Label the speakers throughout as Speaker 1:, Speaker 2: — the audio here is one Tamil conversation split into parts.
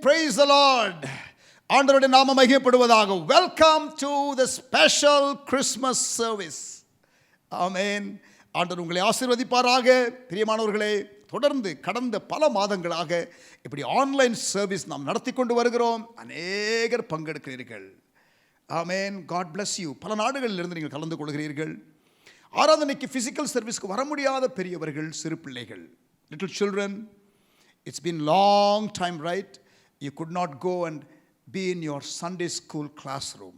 Speaker 1: praise the Lord. ஆண்டவருடைய நாமம் மகிமைப்படுவதாக. Welcome to the special Christmas service. ஆமென். ஆண்டவர் உங்களை ஆசீர்வதிப்பாராக. பிரியமானவர்களே, தொடர்ந்து கடந்த பல மாதங்களாக இப்படி ஆன்லைன் சர்வீஸ் நாம் நடத்தி கொண்டு வருகிறோம். அநேகர் பங்கெடுக்கிறீர்கள். ஆமென். God bless you. பல நாடுகளிலிருந்து நீங்கள் கலந்து கொள்கிறீர்கள். ஆராதனைக்கு ஃபிசிக்கல் சர்வீஸ்க்கு வர முடியாத பெரியவர்கள், சிறு பிள்ளைகள், little children, it's been long time, right? You could not go and be in your Sunday school classroom.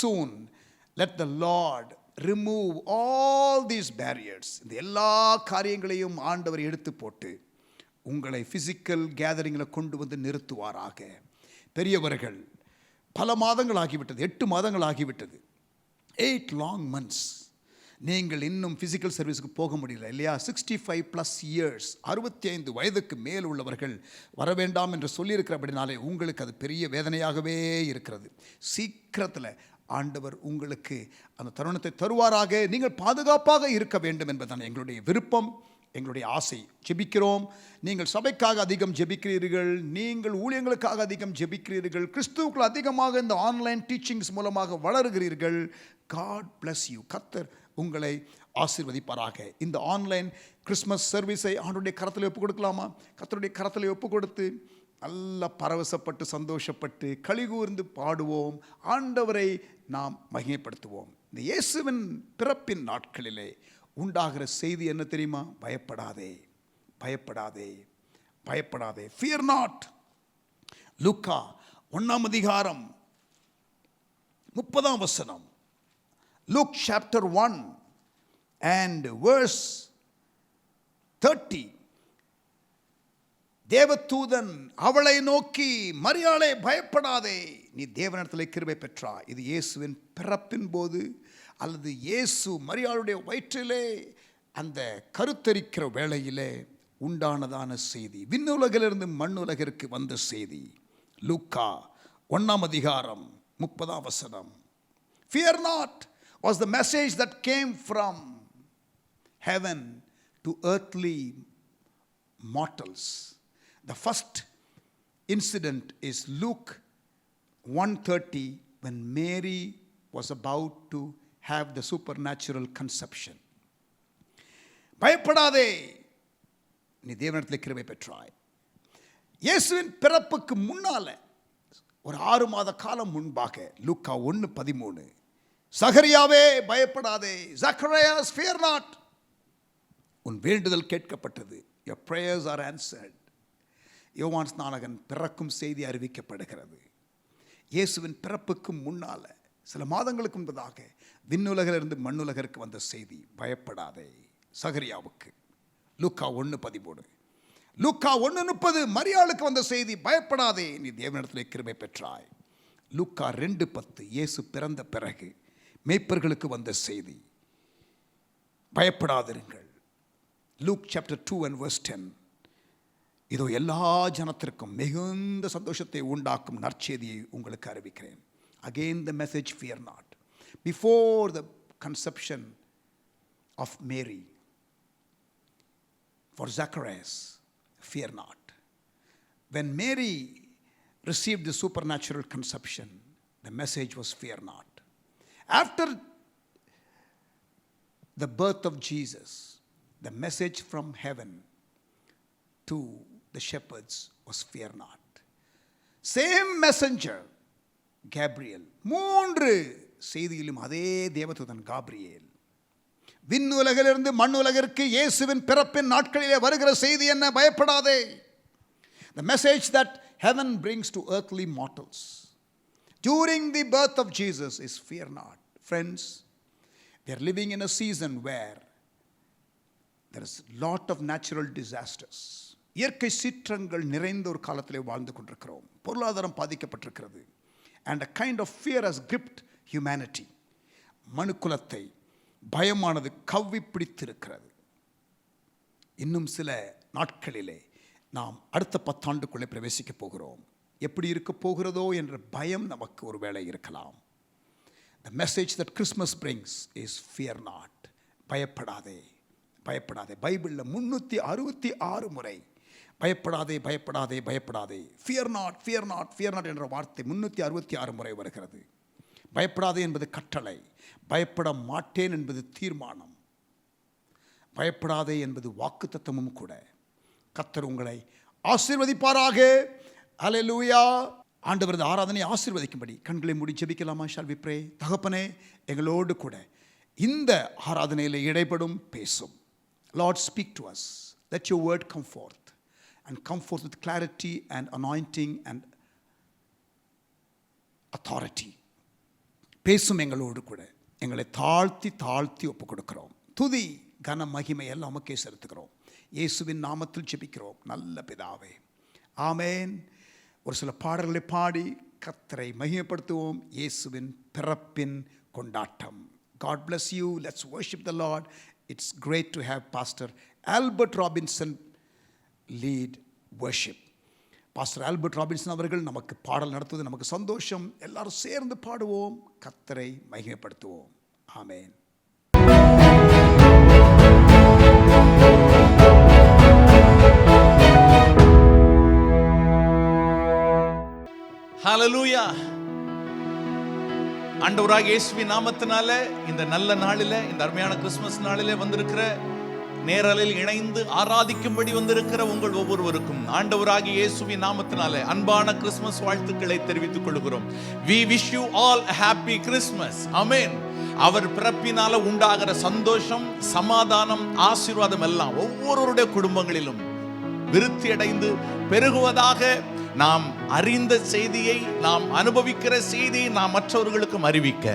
Speaker 1: Soon, let the Lord remove all these barriers. இந்த எல்லா காரியங்களையும் ஆண்டவர் எடுத்து போட்டு உங்களை ஃபிசிக்கல் கேதரிங்கில் கொண்டு வந்து நிறுத்துவாராக. பெரியவர்கள், பல மாதங்கள் ஆகிவிட்டது, 8 மாதங்கள் ஆகிவிட்டது, 8 long months. நீங்கள் இன்னும் ஃபிசிக்கல் சர்வீஸுக்கு போக முடியல இல்லையா? 65+ years, 65 வயதுக்கு மேல் உள்ளவர்கள் வர வேண்டாம் என்று சொல்லியிருக்கிறபடினாலே உங்களுக்கு அது பெரிய வேதனையாகவே இருக்கிறது. சீக்கிரத்தில் ஆண்டவர் உங்களுக்கு அந்த தருணத்தை தருவாராக. நீங்கள் பாதுகாப்பாக இருக்க வேண்டும் என்பதுதான் எங்களுடைய விருப்பம், எங்களுடைய ஆசை. ஜெபிக்கிறோம். நீங்கள் சபைக்காக அதிகம் ஜெபிக்கிறீர்கள், நீங்கள் ஊழியங்களுக்காக அதிகம் ஜெபிக்கிறீர்கள், கிறிஸ்துவுக்குள் அதிகமாக இந்த ஆன்லைன் டீச்சிங்ஸ் மூலமாக வளருகிறீர்கள். God bless you. கர்த்தர் உங்களை ஆசீர்வதிப்பாராக. இந்த ஆன்லைன் கிறிஸ்மஸ் சர்வீஸை ஆண்டவருடைய கரத்தில் ஒப்பு கொடுக்கலாமா? கர்த்தருடைய கரத்தில் ஒப்பு கொடுத்து நல்ல பரவசப்பட்டு சந்தோஷப்பட்டு களிகூர்ந்து பாடுவோம், ஆண்டவரை நாம் மகிமைப்படுத்துவோம். இந்த இயேசுவின் பிறப்பின் நாட்களிலே உண்டாகிற செய்தி என்ன தெரியுமா? பயப்படாதே, பயப்படாதே, பயப்படாதே. Fear not. லூக்கா 1 அதிகாரம் 30 வசனம். Luke chapter 1 and verse 30. தேவதூதன் அவளை நோக்கி, மரியாளே பயப்படாதே, நீ தேவனிடத்தில் கிருபை பெற்றாய். இது இயேசுவின் பிறப்பின் போது அல்லது இயேசு மரியாளுடைய வயிற்றிலே அந்த கருத்தரிக்கிற வேளையிலே உண்டானதான செய்தி, விண்ணுலகிலிருந்து மண்ணுலகிற்கு வந்த செய்தி. லூக்கா 1 அதிகாரம் 30 வசனம். Fear not was the message that came from heaven to earthly mortals. The first incident is Luke 1:30, when Mary was about to have the supernatural conception. பயப்படாதே, நீ தேவனிடத்தில் கிருபை பெற்றாய். இயேசுவின் பிறப்புக்கு முன்னால ஒரு 6 மாத காலம் முன்பாக லூக்கா 1:13, சகரியாவே பயப்படாதே, Zacharias, fear not, உன் வேண்டுதல் கேட்கப்பட்டது, your prayers are answered. யோவான் ஸ்நானகன் பிறக்கும் செய்தி அறிவிக்கப்படுகிறது. இயேசுவின் பிறப்புக்கு முன்னால சில மாதங்களுக்கு முன்பதாக விண்ணுலகிலிருந்து மண்ணுலகிற்கு வந்த செய்தி, பயப்படாதே, சகரியாவுக்கு. லூக்கா 1:13. லூக்கா 1:30 மரியாளுக்கு வந்த செய்தி, பயப்படாதே, நீ தேவனிடத்தில் கிருபை பெற்றாய். லூக்கா 2:10 இயேசு பிறந்த பிறகு மேய்ப்பர்களுக்கு வந்த செய்தி, பயப்படாதிருங்கள். Luke chapter 2 and verse 10. இதோ எல்லா ஜனத்திற்கும் மிகுந்த சந்தோஷத்தை உண்டாக்கும் நற்செய்தியை உங்களுக்கு அறிவிக்கிறேன். Again the message, fear not. Before the conception of Mary, for Zacharias, fear not. When Mary received the supernatural conception, the message was fear not. After the birth of Jesus, the message from heaven to the shepherds was fear not. Same messenger, Gabriel. 3 செய்தியிலும் அதே தேவதூதன் காபிரியேல். விண்ணுலகிலிருந்து மண்ணுலகிற்கு இயேசுவின் பிறப்பின் நாட்களிலே வருகிற செய்தி என்ன? பயப்படாதே. The message that heaven brings to earthly mortals during the birth of Jesus is fear not. Friends, we are living in a season where there is a lot of natural disasters. இயற்கை சீற்றங்கள் நிறைந்த ஒரு காலத்திலே வாழ்ந்து கொண்டிருக்கிறோம். பொருளாதாரம் பாதிக்கப்பட்டிருக்கிறது. And a kind of fear has gripped humanity. மனுக்குலத்தை பயமானது கவ்வி பிடித்திருக்கிறது. இன்னும் சில நாட்களிலே நாம் அடுத்த 10 ஆண்டுக்குள்ளே பிரவேசிக்க போகிறோம். எப்படி இருக்க போகிறதோ என்ற பயம் நமக்கு ஒரு வேளை இருக்கலாம். The message that Christmas brings is fear not. பயப்படாதே, பயப்படாதே. பைபிளில் 366 முறை பயப்படாதே, பயப்படாதே, பயப்படாதே. Fear not, fear not, fear not என்ற வார்த்தை 366 முறை வருகிறது. பயப்படாதே என்பது கட்டளை, பயப்பட மாட்டேன் என்பது தீர்மானம், பயப்படாதே என்பது வாக்குத்தத்தமும் கூட. கர்த்தர் உங்களை ஆசீர்வதிப்பாராக. அல்லேலூயா. ஆண்டவரது ஆராதனை ஆசீர்வதிக்கும்படி கண்களை மூடி ஜெபிக்கலாமா? Shall we pray? தகப்பனே, எங்களோடு கூட இந்த ஆராதனையில் இடைப்படும் பேசும். Lord, speak to us. Let your word come forth and come forth with clarity and anointing and authority. பேசும் எங்களோடு கூட. எங்களை தாழ்த்தி தாழ்த்தி ஒப்புக் கொடுக்கிறோம். துதி கன மகிமை எல்லாம் உமக்கே செலுத்துகிறோம். இயேசுவின் நாமத்தில் ஜெபிக்கிறோம் நல்ல பிதாவே, ஆமேன். ஒரு சில பாடல்களை பாடி கர்த்தரை மகிமைப்படுத்துவோம். இயேசுவின் பிறப்பின் கொண்டாட்டம். God bless you. Let's worship the Lord. It's great to have Pastor Albert Robinson lead worship. Pastor Albert Robinson அவர்கள் நமக்கு பாடல் நடத்துவது நமக்கு சந்தோஷம். எல்லாரும் சேர்ந்து பாடுவோம், கர்த்தரை மகிமைப்படுத்துவோம். ஆமென்.
Speaker 2: ஹல்லேலூயா. ஆண்டவராகிய இயேசுவின் நாமத்தினால இந்த நல்ல நாளில, இந்த அருமையான கிறிஸ்துமஸ் நாளிலே வந்திருக்கிற, நேரலில் இணைந்து ஆராதிக்கும்படி வந்திருக்கிற உங்கள் ஒவ்வொருவருக்கும் ஆண்டவராகிய இயேசுவின் நாமத்தினாலே அன்பான கிறிஸ்துமஸ் வாழ்த்துக்களை தெரிவித்துக் கொள்கிறோம். We wish you all a happy Christmas. Amen. அவர் பிறப்பினால உண்டாகிற சந்தோஷம், சமாதானம், ஆசீர்வாதம் எல்லாம் ஒவ்வொருவருடைய குடும்பங்களிலும் விருத்தி அடைந்து பெருகுவதாக. நாம் அறிந்த செய்தியை, நாம் அனுபவிக்கிற செய்தியை நாம் மற்றவர்களுக்கும் அறிவிக்க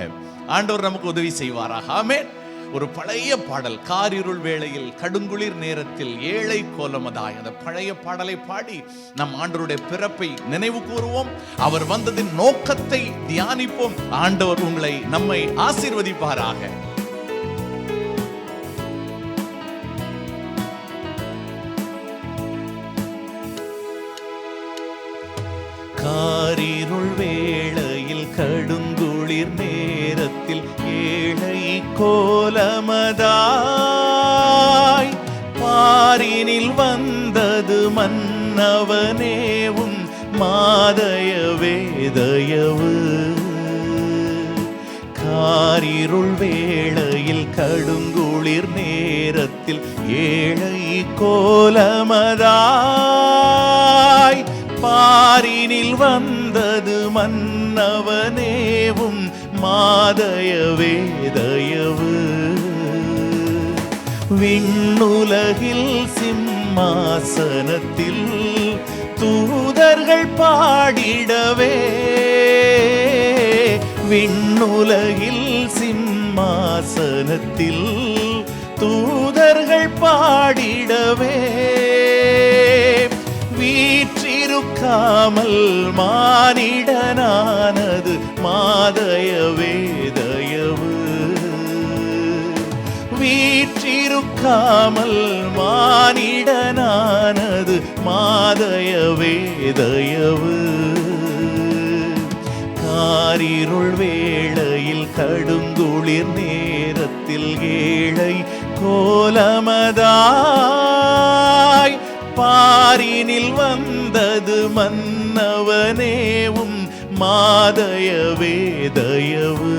Speaker 2: ஆண்டவர் நமக்கு உதவி செய்வாராக. ஆமென். ஒரு பழைய பாடல், காரிருள் வேளையில் கடுங்குளிர் நேரத்தில் ஏழை கோலமதாய், அந்த பழைய பாடலை பாடி நம் ஆண்டவருடைய பிறப்பை நினைவு கூறுவோம். அவர் வந்ததின் நோக்கத்தை தியானிப்போம். ஆண்டவர் உங்களை, நம்மை ஆசீர்வதிப்பாராக. காரிருள் வேளையில் கடுங்குளிர் நேரத்தில் ஏழை கோலமதாய், பாரினில் வந்தது மன்னவனேவும் மாதயவே தயவு. காரிருள் வேளையில் கடுங்குளிர் நேரத்தில் ஏழை கோலமதாய், பாரினில் வந்தது மன்னவனேவும் மாதயவே தயவு. விண்ணுலகில் சிம்மாசனத்தில் தூதர்கள் பாடிடவே, விண்ணுலகில் சிம்மாசனத்தில் தூதர்கள் பாடிடவே, வீற்றிருக்காமல் மானிடனானது மாதயவே தயவு. வீற்றிருக்காமல் மானிடனானது மாதயவே தயவு. காரிருள் வேளையில் கடுங்குளிர் நேரத்தில் ஏழை கோலமதாய், பாரினில் வந்தது மன்னவனேவும் மாதயவே தயவு.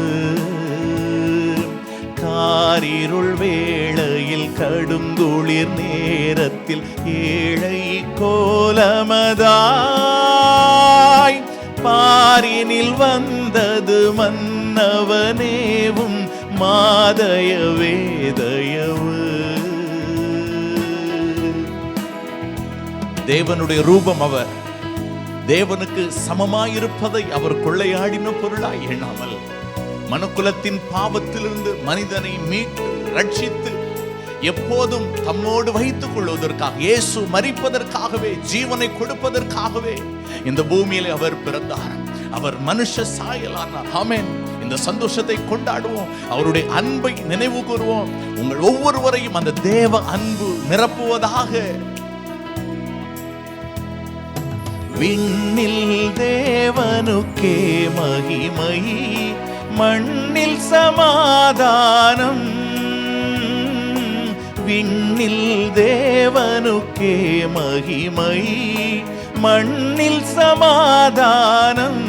Speaker 2: காரிருள் வேளையில் கடுங்குளிர் நேரத்தில் ஏழை கோலமதாய், பாரினில் வந்தது மன்னவனேவும் மாதயவே தயவு. தேவனுடைய ரூபம் அவர். தேவனுக்கு சமமாயிருப்பதை அவர் கொள்ளையாடின பொருளாய் எண்ணாமல் மனுக்குலத்தின் பாவத்திலிருந்து மனிதனை மீட்டு ரட்சித்து எப்போதும் தம்மோடு வைத்துக் கொள்வதற்காக, இயேசு மரிப்பதற்காகவே, ஜீவனை கொடுப்பதற்காகவே இந்த பூமியிலே அவர் பிறந்தார். அவர் மனுஷ சாயலானார். ஆமென். இந்த சந்தோஷத்தை கொண்டாடுவோம், அவருடைய அன்பை நினைவு கூறுவோம். உங்கள் ஒவ்வொருவரையும் அந்த தேவ அன்பு நிரப்புவதாக. விண்ணில் தேவனுக்கே மகிமை, மண்ணில் சமாதானம். விண்ணில் தேவனுக்கே மகிமை, மண்ணில் சமாதானம்.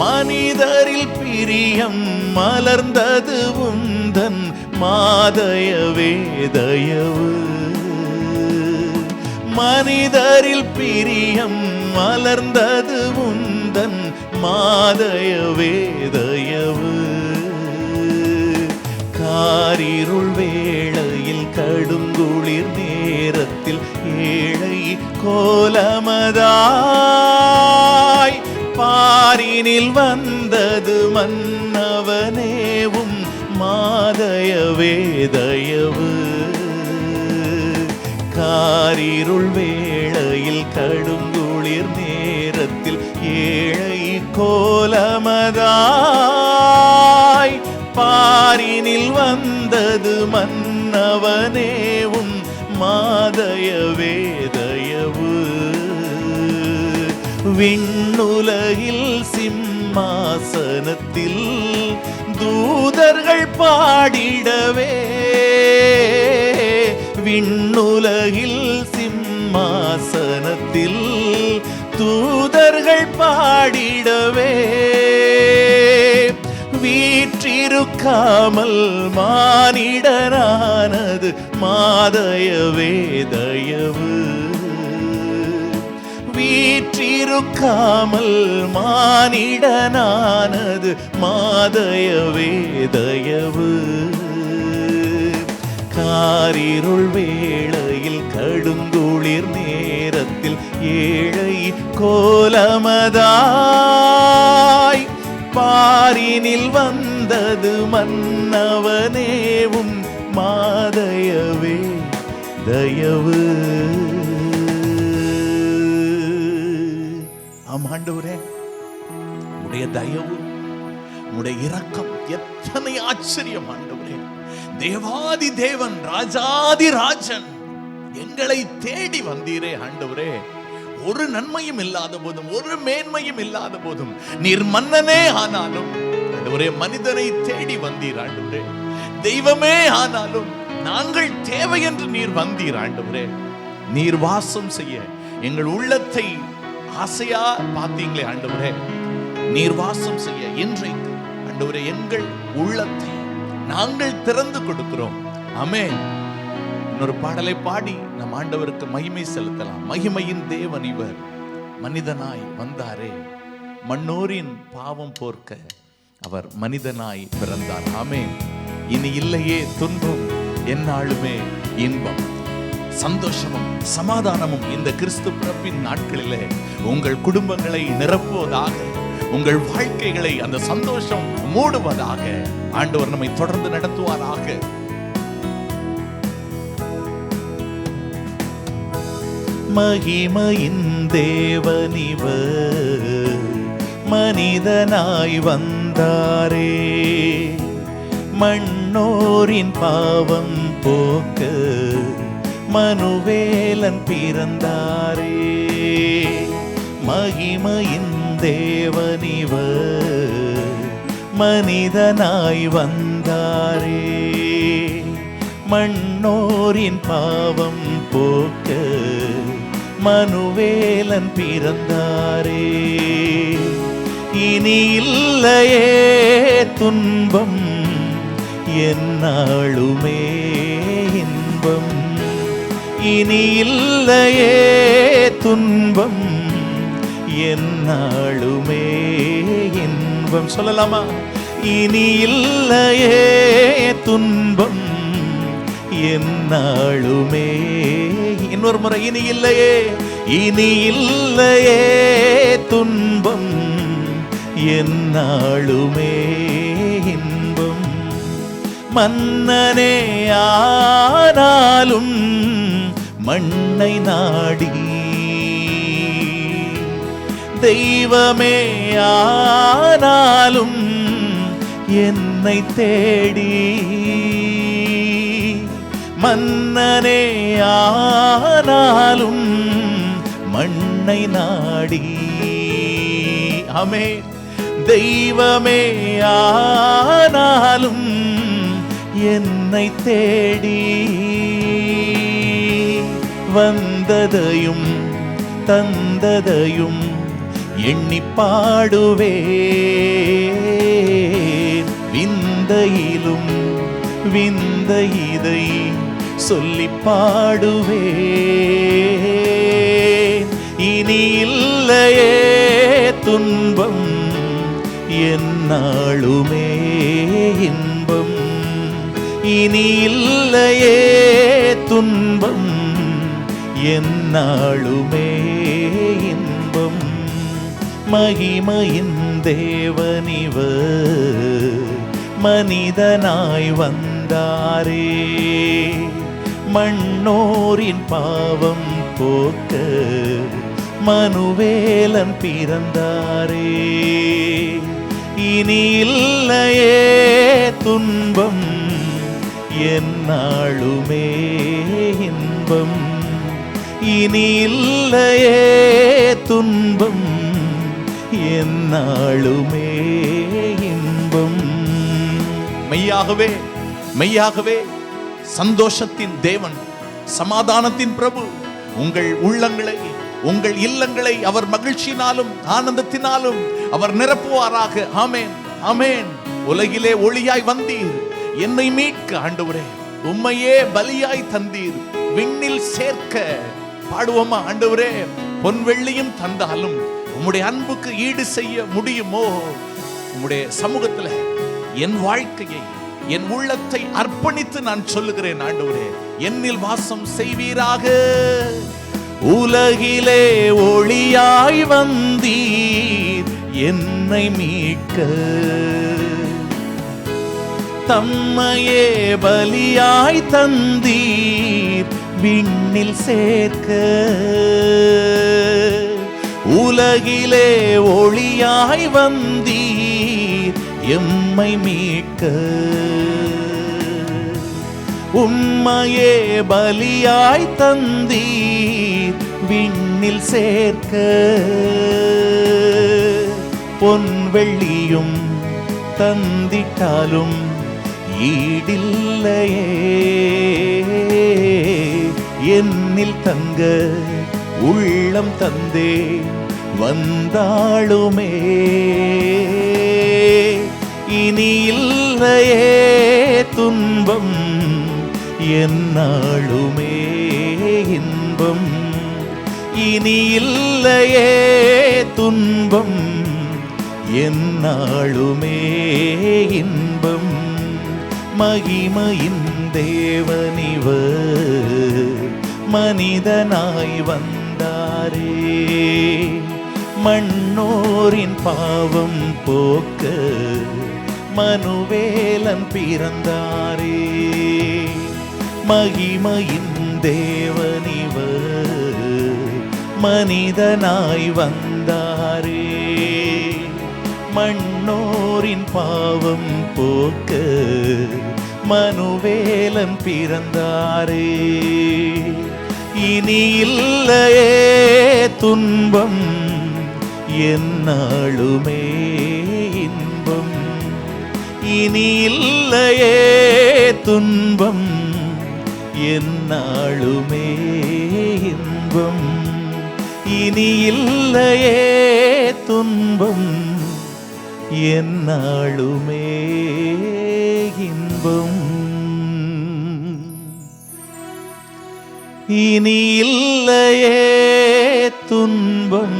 Speaker 2: மனிதரில் பிரியம் மலர்ந்தது உந்தன் மாதயவே தயவு. மனிதரில் பிரியம் மலர்ந்தது உந்தன் மாதயவே தயவு. காரிருள் வேளையில் கடுங்குளிர் நேரத்தில் ஏழை கோலமதாய் பாரினில் வந்தது மன்னவனேவும் மாதயவே தயவு. காரிருள் வேளையில் கடுங்குளிர் நேரத்தில் ஏழை கோலமதாய் பாரினில் வந்தது மன்னவனேவும் மாதயவே தயவு. விண்ணுலகில் சிம்மாசனத்தில் தூதர்கள் பாடிடவே, விண்ணுலகில் சிம்மாசனத்தில் தூதர்கள் பாடிடவே, வீற்றிருக்காமல் மானிடரானது மாதயவே தயவு. வீற்றிருக்காமல் மானிடனானது மாதயவே தயவு. காரிருள் வேளையில் கடுங்குளிர் நேரத்தில் ஏழை கோலமதாய் பாரினில் வந்தது மன்னவனேவும் மாதயவே தயவு. ஆண்டவரே, உம்முடைய தயவு, உம்முடைய இரக்கம் எத்தனை ஆச்சரியம் ஆண்டவரே. தேவாதி தேவன், ராஜாதி ராஜன், எங்களை தேடி வந்தீரே ஆண்டவரே. ஒரு நன்மையும் இல்லாத போதும், ஒரு மேன்மையும் இல்லாத போதும் நீர் மன்னனே ஆனாலும் ஆண்டவரே மனிதனை தேடி வந்தீர் ஆண்டவரே. தெய்வமே ஆனாலும் நாங்கள் தேவை என்று நீர் வந்தீர் ஆண்டவரே. நீர் வாசம் செய்ய எங்கள் உள்ளத்தை ஆசையா பார்த்தீங்களே ஆண்டவரே. நீர் வாசம் செய்ய இன்றைக்கு ஆண்டவரே எங்கள் உள்ளத்தை நாங்கள் திறந்து கொடுக்கிறோம். ஆமென். இன்னொரு பாடலை பாடி நம் ஆண்டவருக்கு மகிமை செலுத்தலாம். மகிமையின் தேவன் இவர், மனிதனாய் வந்தாரே, மண்ணோரின் பாவம் போர்க்க அவர் மனிதனாய் பிறந்தார். ஆமென். இனி இல்லையே துன்பம், எந்நாளுமே இன்பம், சந்தோஷமும் சமாதானமும் இந்த கிறிஸ்து பிறப்பின் நாட்களிலே உங்கள் குடும்பங்களை நிரப்புவதாக, உங்கள் வாழ்க்கைகளை அந்த சந்தோஷம் மூடுவதாக. ஆண்டவர் நம்மை தொடர்ந்து நடத்துவாராக. மகிமையின் தேவனிவர் மனிதனாய் வந்தாரே, மண்ணோரின் பாவம் போக்க மனுவேலன் பிறந்தாரே. மகிமையின் தேவனிவர் மனிதனாய் வந்தாரே, மண்ணோரின் பாவம் போக்க மனுவேலன் பிறந்தாரே. இனி இல்லையே துன்பம், எந்நாளுமே இன்பம். இனி இல்லையே துன்பம், எந்நாளுமே இன்பம். சொல்லலாமா? இனி இல்லையே துன்பம், எந்நாளுமே. இன்னொரு முறை, இனி இல்லையே, இனி இல்லையே துன்பம், எந்நாளுமே இன்பம். மன்னனே ஆனாலும் மண்ணை நாடி, தெய்வமே ஆனாலும் என்னை தேடி, மன்னனே ஆனாலும் மண்ணை நாடி. ஆமென். தெய்வமே ஆனாலும் என்னை தேடி வந்ததையும் தந்ததையும் எண்ணி பாடுவேன். விந்தையிலும் விந்தை இதை சொல்லி பாடுவேன். இனி இல்லையே துன்பம், எந்நாளுமே இன்பம். இனி இல்லையே துன்பம், எந்நாளுமே இன்பம். மகிமையின் தேவனிவர் மனிதனாய் வந்தாரே, மண்ணோரின் பாவம் போக்க மனுவேலன் பிறந்தாரே. இனி இல்லையே துன்பம், எந்நாளுமே இன்பம். இனி இல்லையே துன்பம், எந்நாளுமே இன்பம். மெய்யாகவே மெய்யாகவே சந்தோஷத்தின் தேவன், சமாதானத்தின் பிரபு உங்கள் உள்ளங்களை, உங்கள் இல்லங்களை அவர் மகிழ்ச்சியினாலும் ஆனந்தத்தினாலும் அவர் நிரப்புவாராக. ஆமேன், ஆமேன். உலகிலே ஒளியாய் வந்தீர், என்னை மீட்க ஆண்டவரே. உம்மையே பலியாய் தந்தீர், விண்ணில் சேர்க்க. பாடுவோமா? ஆண்டவரே, பொன் வெள்ளியும் தந்தாலும் உம்முடைய அன்புக்கு ஈடு செய்ய முடியுமோ? உம்முடைய சமூகத்துல என் வாழ்க்கையை, என் உள்ளத்தை அர்ப்பணித்து நான் சொல்லுகிறேன். ஆண்டவரே, என்னில் வாசம் செய்வீராக. உலகிலே ஒளியாய் வந்தீர், என்னை மீட்க. தம்மையே பலியாய் தந்தீர், விண்ணில் சேர்க்க. உலகிலே ஒளியாய் வந்தீர், எம்மை மீட்க. உம்மையே பலியாய் தந்தீர், விண்ணில் சேர்க்க. பொன் வெள்ளியும் தந்திட்டாலும் ஈடில்லையே, என்னில் தங்க உள்ளம் தந்தே வந்தாளுமே. இனி இல்லையே துன்பம், எந்நாளுமே இன்பம். இனி இல்லையே துன்பம், எந்நாளுமே இன்பம். மகிமையின் தேவனிவர் மனிதனாய் வந்தாரே, மண்ணோரின் பாவம் போக்க மனுவேலன் பிறந்தாரே. மகிமையின் தேவனிவர் மனிதனாய் வந்தாரே, மண்ணோரின் பாவம் போக்க மனுவேலன் பிறந்தாரே. இனி இல்லையே துன்பம், எந்நாளுமே இன்பம். இனி இல்லையே துன்பம், எந்நாளுமே இன்பம். இனி இல்லையே துன்பம், எந்நாளுமே இன்பம். இனி இல்லையே துன்பம்,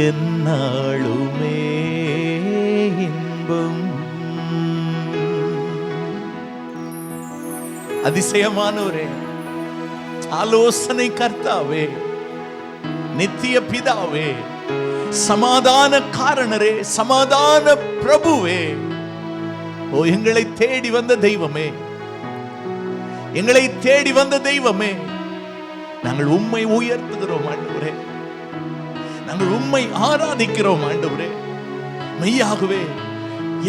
Speaker 2: எந்நாளுமே இன்பம். அதிசயமானவரே, ஆலோசனை கர்த்தாவே, நித்திய பிதாவே, சமாதான காரணரே, சமாதான பிரபுவே, ஓ எங்களை தேடி வந்த தெய்வமே, எங்களை தேடி வந்த தெய்வமே, நாங்கள் உம்மை உயர்த்துகிறோம் ஆண்டவரே, நாங்கள் உம்மை ஆராதிக்கிறோம் ஆண்டவரே. மெய்யாகவே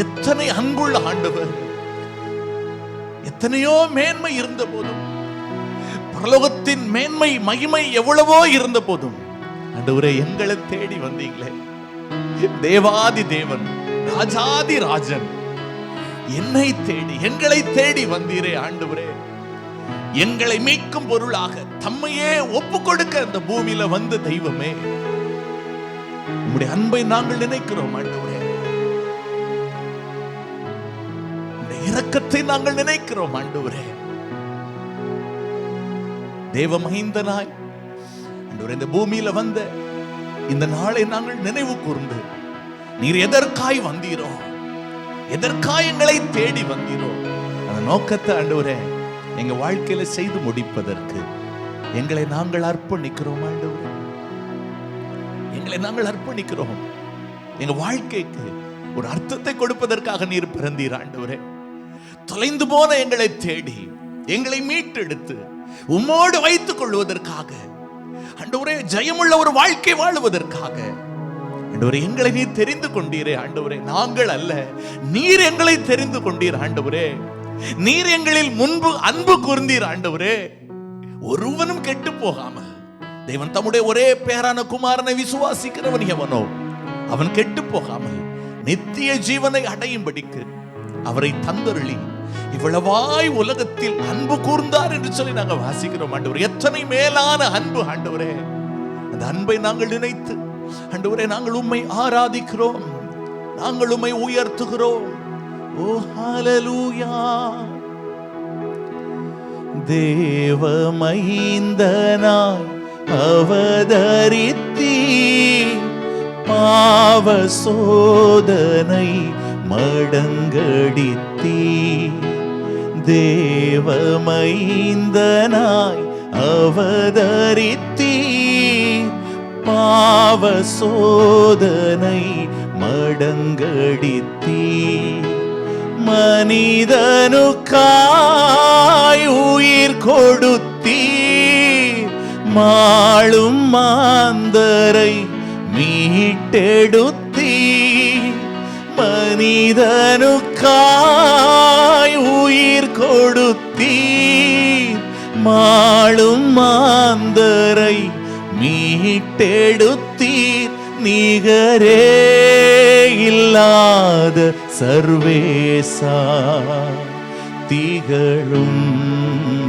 Speaker 2: எத்தனை அன்புள்ள ஆண்டவர், எத்தனையோ மேன்மை இருந்த போதும், பரலோகத்தின் மேன்மை மகிமை எவ்வளவோ இருந்த போதும் ஆண்டவரே எங்களை தேடி வந்தீங்களே. தேவாதி தேவன், ராஜாதி ராஜன், என்னை தேடி எங்களை தேடி வந்தீரே ஆண்டவரே. எங்களை மீட்கும் பொருளாக தம்மையே ஒப்பு கொடுக்க அந்த பூமியில வந்த தெய்வமே, உம்முடைய அன்பை நாங்கள் நினைக்கிறோம் ஆண்டவரே. உம்முடைய இரக்கத்தை நாங்கள் நினைக்கிறோம் ஆண்டவரே. தேவ மகிந்தனாய் ஆண்டவரே இந்த பூமியில வந்த இந்த நாளை நாங்கள் நினைவு கூர்ந்து, நீர் எதற்காய் வந்தீரோ, எதற்காய் எங்களை தேடி வந்தீரோ, அந்த நோக்கத்தை ஆண்டவரே எங்க வாழ்க்கையில செய்து முடிப்பதற்கு எங்களை நாங்கள் அர்ப்பணிக்கிறோம் ஆண்டவரே. எங்களை நாங்கள் அர்ப்பணிக்கிறோம். எங்க வாழ்க்கைக்கு ஒரு அர்த்தத்தை கொடுப்பதற்காக நீர் பிறந்தீர் ஆண்டவரே. தொலைந்து போன எங்களை தேடி எங்களை மீட்டெடுத்து உம்மோடு வைத்துக் கொள்வதற்காக ஆண்டவரே, ஜெயமுள்ள ஒரு வாழ்க்கை வாழுவதற்காக ஆண்டவரே எங்களை நீர் தெரிந்து கொண்டீரே ஆண்டவரே. நாங்கள் அல்ல, நீர் எங்களை தெரிந்து கொண்டீர் ஆண்டவரே. நீர் எங்களில் முன்பு அன்பு கூர்ந்தீர் ஆண்டவரே. ஒருவனும் கெட்டு போகாமல் தேவன் தம்முடைய ஒரே பேரான குமாரனை விசுவாசிக்கிறவன் எவனோ அவன் கெட்டு போகாமல் நித்திய ஜீவனை அடையும்படிக்கு அவரை தந்தருளி இவ்வளவாய் உலகத்தில் அன்பு கூர்ந்தார் என்று சொல்லி நாங்கள் வாசிக்கிறோம் ஆண்டவரே. எத்தனை மேலான அன்பு ஆண்டவரே. அந்த அன்பை நாங்கள் நினைத்து ஆண்டவரே நாங்கள் உம்மை ஆராதிக்கிறோம், நாங்கள் உம்மை உயர்த்துகிறோம். ஓ ஹல்லேலூயா. தேவமைந்தனாய் அவதரித்தீ, பாவ சோதனை மடங்கடித்தீ. தேவமைந்தனாய் அவதரித்தீ, பாவ சோதனை மடங்கடித்தீ. மனிதனுக்காய் உயிர் கொடுத்தீர், மாளும் மாந்தரை மீட்டெடுத்தீர். மனிதனுக்காய் உயிர் கொடுத்தீர், மாளும் மாந்தரை மீட்டெடுத்தீர். நிகரே இல்லாத சர்வேசா, திகழும்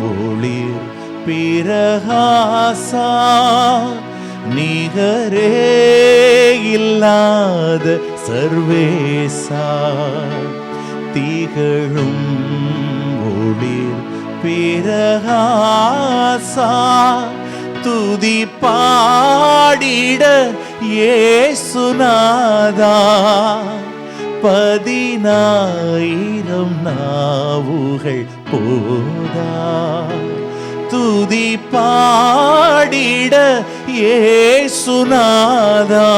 Speaker 2: ஒளிர் பிரகாசா. நிகரே இல்லாத சர்வேசா, திகழும் ஒளிர் பிரகாசா. துதி பாடிட இயேசுநாதா, 10,000 நாவுகள் போதா. துதி பாடிட இயேசுநாதா,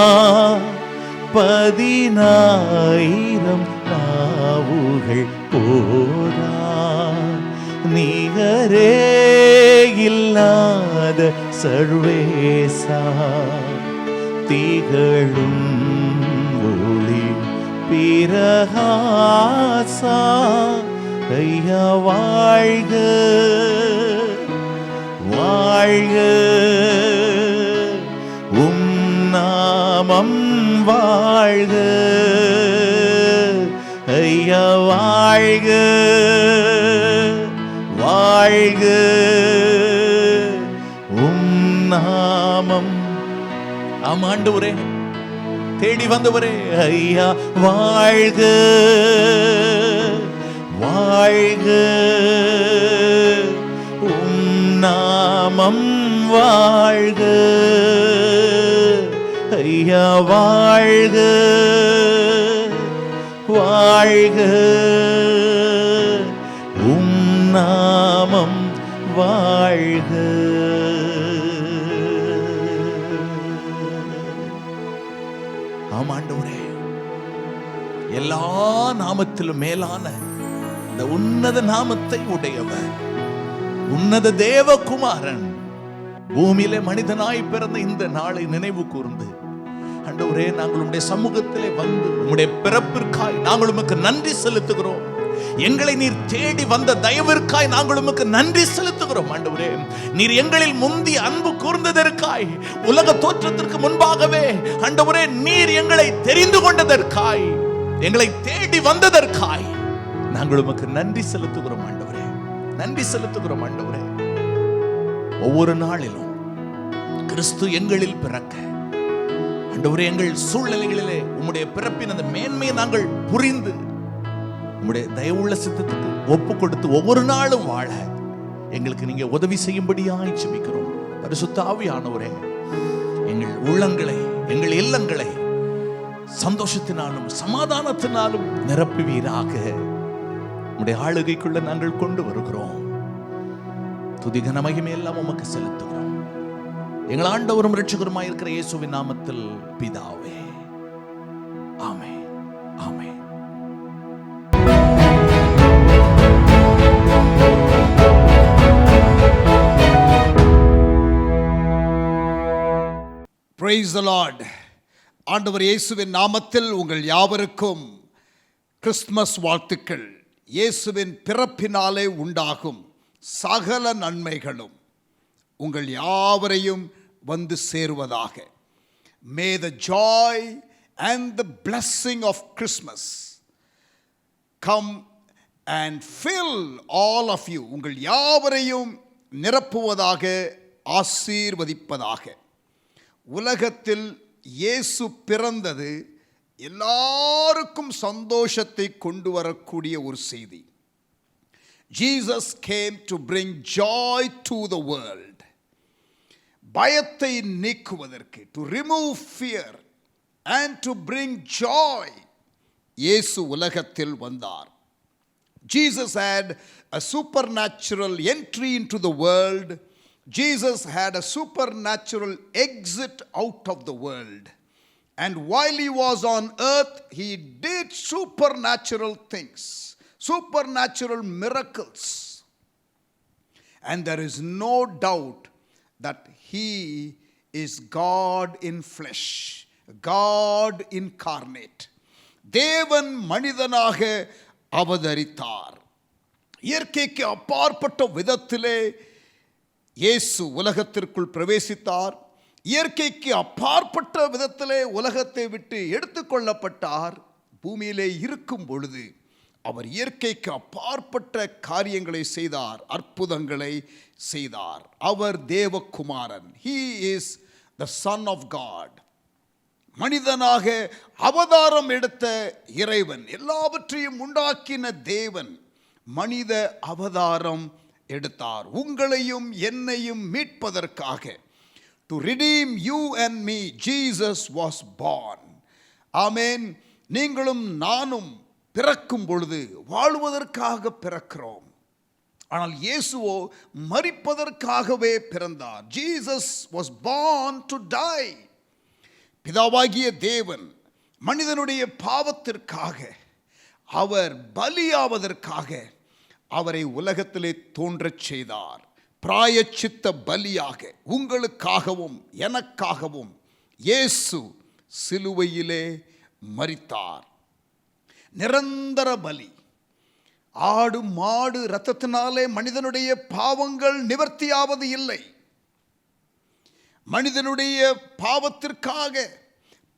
Speaker 2: 10,000 நாவுகள் போதா. நிகரே இல்லாத சர்வேசா, திகழும் ஒளி பிரகாசா. ஐயா வாழ்க வாழ்க, உம் நாமம் வாழ்க. ஐயா வாழ்க வாழ்க, உம் நாமம். ஆம் ஆண்டவரே, தேடி வந்தவரே, ஐயா வாழ்க வாழ்க, உம் நாமம் வாழ்க. ஐயா வாழ்க வாழ்க, உம் நாமம் வாழ்க. ஆமாண்டவரே, எல்லா நாமத்திலும் மேலான இந்த உன்னத நாமத்தை உடையவர், உன்னத தேவகுமாரன் பூமியிலே மனிதனாய் பிறந்த இந்த நாளை நினைவு கூர்ந்து ஆண்டவரே, நாங்கள் உம்முடைய சமூகத்திலே வந்து உம்முடைய பிறப்பிற்காய் நாங்கள் உமக்கு நன்றி செலுத்துகிறோம். எங்களை நீர் தேடி வந்த தயவிற்காய் நாங்கள் உமக்கு நன்றி செலுத்துகிறோம் ஆண்டவரே. நீர் எங்களில் முந்தி அன்பு கூர்ந்ததற்காய், உலக தோற்றத்திற்கு முன்பாகவே ஆண்டவரே நீர் எங்களை தெரிந்து கொண்டதற்காய், எங்களை தேடி வந்ததற்காய் நாங்கள் உமக்கு நன்றி செலுத்துகிறோம் ஆண்டவரே, நன்றி செலுத்துகிறோம் ஆண்டவரே. ஒவ்வொரு நாளிலும் கிறிஸ்து எங்களில் பிறக்க ஆண்டவரே, எங்கள் சூழ்நிலைகளிலே உம்முடைய பிறப்பின் அந்த மேன்மையை நாங்கள் புரிந்து உம்முடைய தயவுள்ள சித்தத்துக்கு ஒப்பு கொடுத்து ஒவ்வொரு நாளும் வாழ எங்களுக்கு நீங்க உதவி செய்யும்படியாய் ஜெபிக்கிறோம். பரிசுத்த ஆவியானவரே, எங்கள் உள்ளங்களை, எங்கள் இல்லங்களை சந்தோஷத்தினாலும் சமாதானத்தினாலும் நிரப்புவீராக. உம்முடைய ஆளுகைக்குள்ள நாங்கள் கொண்டு வருகிறோம். துதிகன மகிமை எல்லாம் உமக்கு செலுத்துகிறோம். எங்கள் ஆண்டவரும் இரட்சகருமாய் இருக்கிற இயேசுவின் நாமத்தில் பிதாவே, ஆமென், ஆமென்.
Speaker 1: Praise the Lord. ஆண்டவர் இயேசுவின் நாமத்தில் உங்கள் யாவருக்கும் கிறிஸ்துமஸ் வாழ்த்துக்கள். இயேசுவின் பிறப்பினாலே உண்டாகும் சகல நன்மைகளும் உங்கள் யாவரையும் வந்து சேருவதாக. May the joy and the blessing of Christmas come and fill all of you. உங்கள் யாவரையும் நிரப்புவதாக, ஆசீர்வதிப்பதாக. உலகத்தில் இயேசு பிறந்தது எல்லாருக்கும் சந்தோஷத்தை கொண்டு வரக்கூடிய ஒரு செய்தி. Jesus came to bring joy to the world. பயத்தை நீக்குவதற்கு, to remove fear and to bring joy, இயேசு உலகத்தில் வந்தார். Jesus had a supernatural entry into the world. Jesus had a supernatural exit out of the world. And while he was on earth, he did supernatural things, supernatural miracles. And there is no doubt that he is God in flesh, God incarnate. தேவன் மனிதனாக அவதரித்தார். இயற்கைக்கு அப்பாற்பட்ட விதத்திலே இயேசு உலகத்திற்குள் பிரவேசித்தார். இயற்கைக்கு அப்பாற்பட்ட விதத்திலே உலகத்தை விட்டு எடுத்துக்கொள்ளப்பட்டார். பூமியிலே இருக்கும் பொழுது அவர் இயற்கைக்கு அப்பாற்பட்ட காரியங்களை செய்தார், அற்புதங்களை செய்தார். அவர் தேவகுமாரன். He is the Son of God. மனிதனாக அவதாரம் எடுத்த இறைவன், எல்லாவற்றையும் உண்டாக்கின தேவன் மனித அவதாரம் எடுத்தார். உங்களையும் என்னையும் மீட்பதற்காக, to redeem you and me, Jesus was born. ஆமென். நீங்களும் நானும் பிறக்கும் பொழுது வாழ்வதற்காக பிறக்கிறோம். ஆனால் இயேசுவோ மரிப்பதற்காகவே பிறந்தார். Jesus was born to die. பிதாவாகிய தேவன் மனிதனுடைய பாவத்திற்காக அவர் பலியாவதற்காக அவரை உலகத்திலே தோன்றச் செய்தார். பிராயச்சித்த பலியாக உங்களுக்காகவும் எனக்காகவும் இயேசு சிலுவையிலே மரித்தார். நிரந்தர பலி. ஆடு மாடு இரத்தத்தினாலே மனிதனுடைய பாவங்கள் நிவர்த்தியாவது இல்லை. மனிதனுடைய பாவத்திற்காக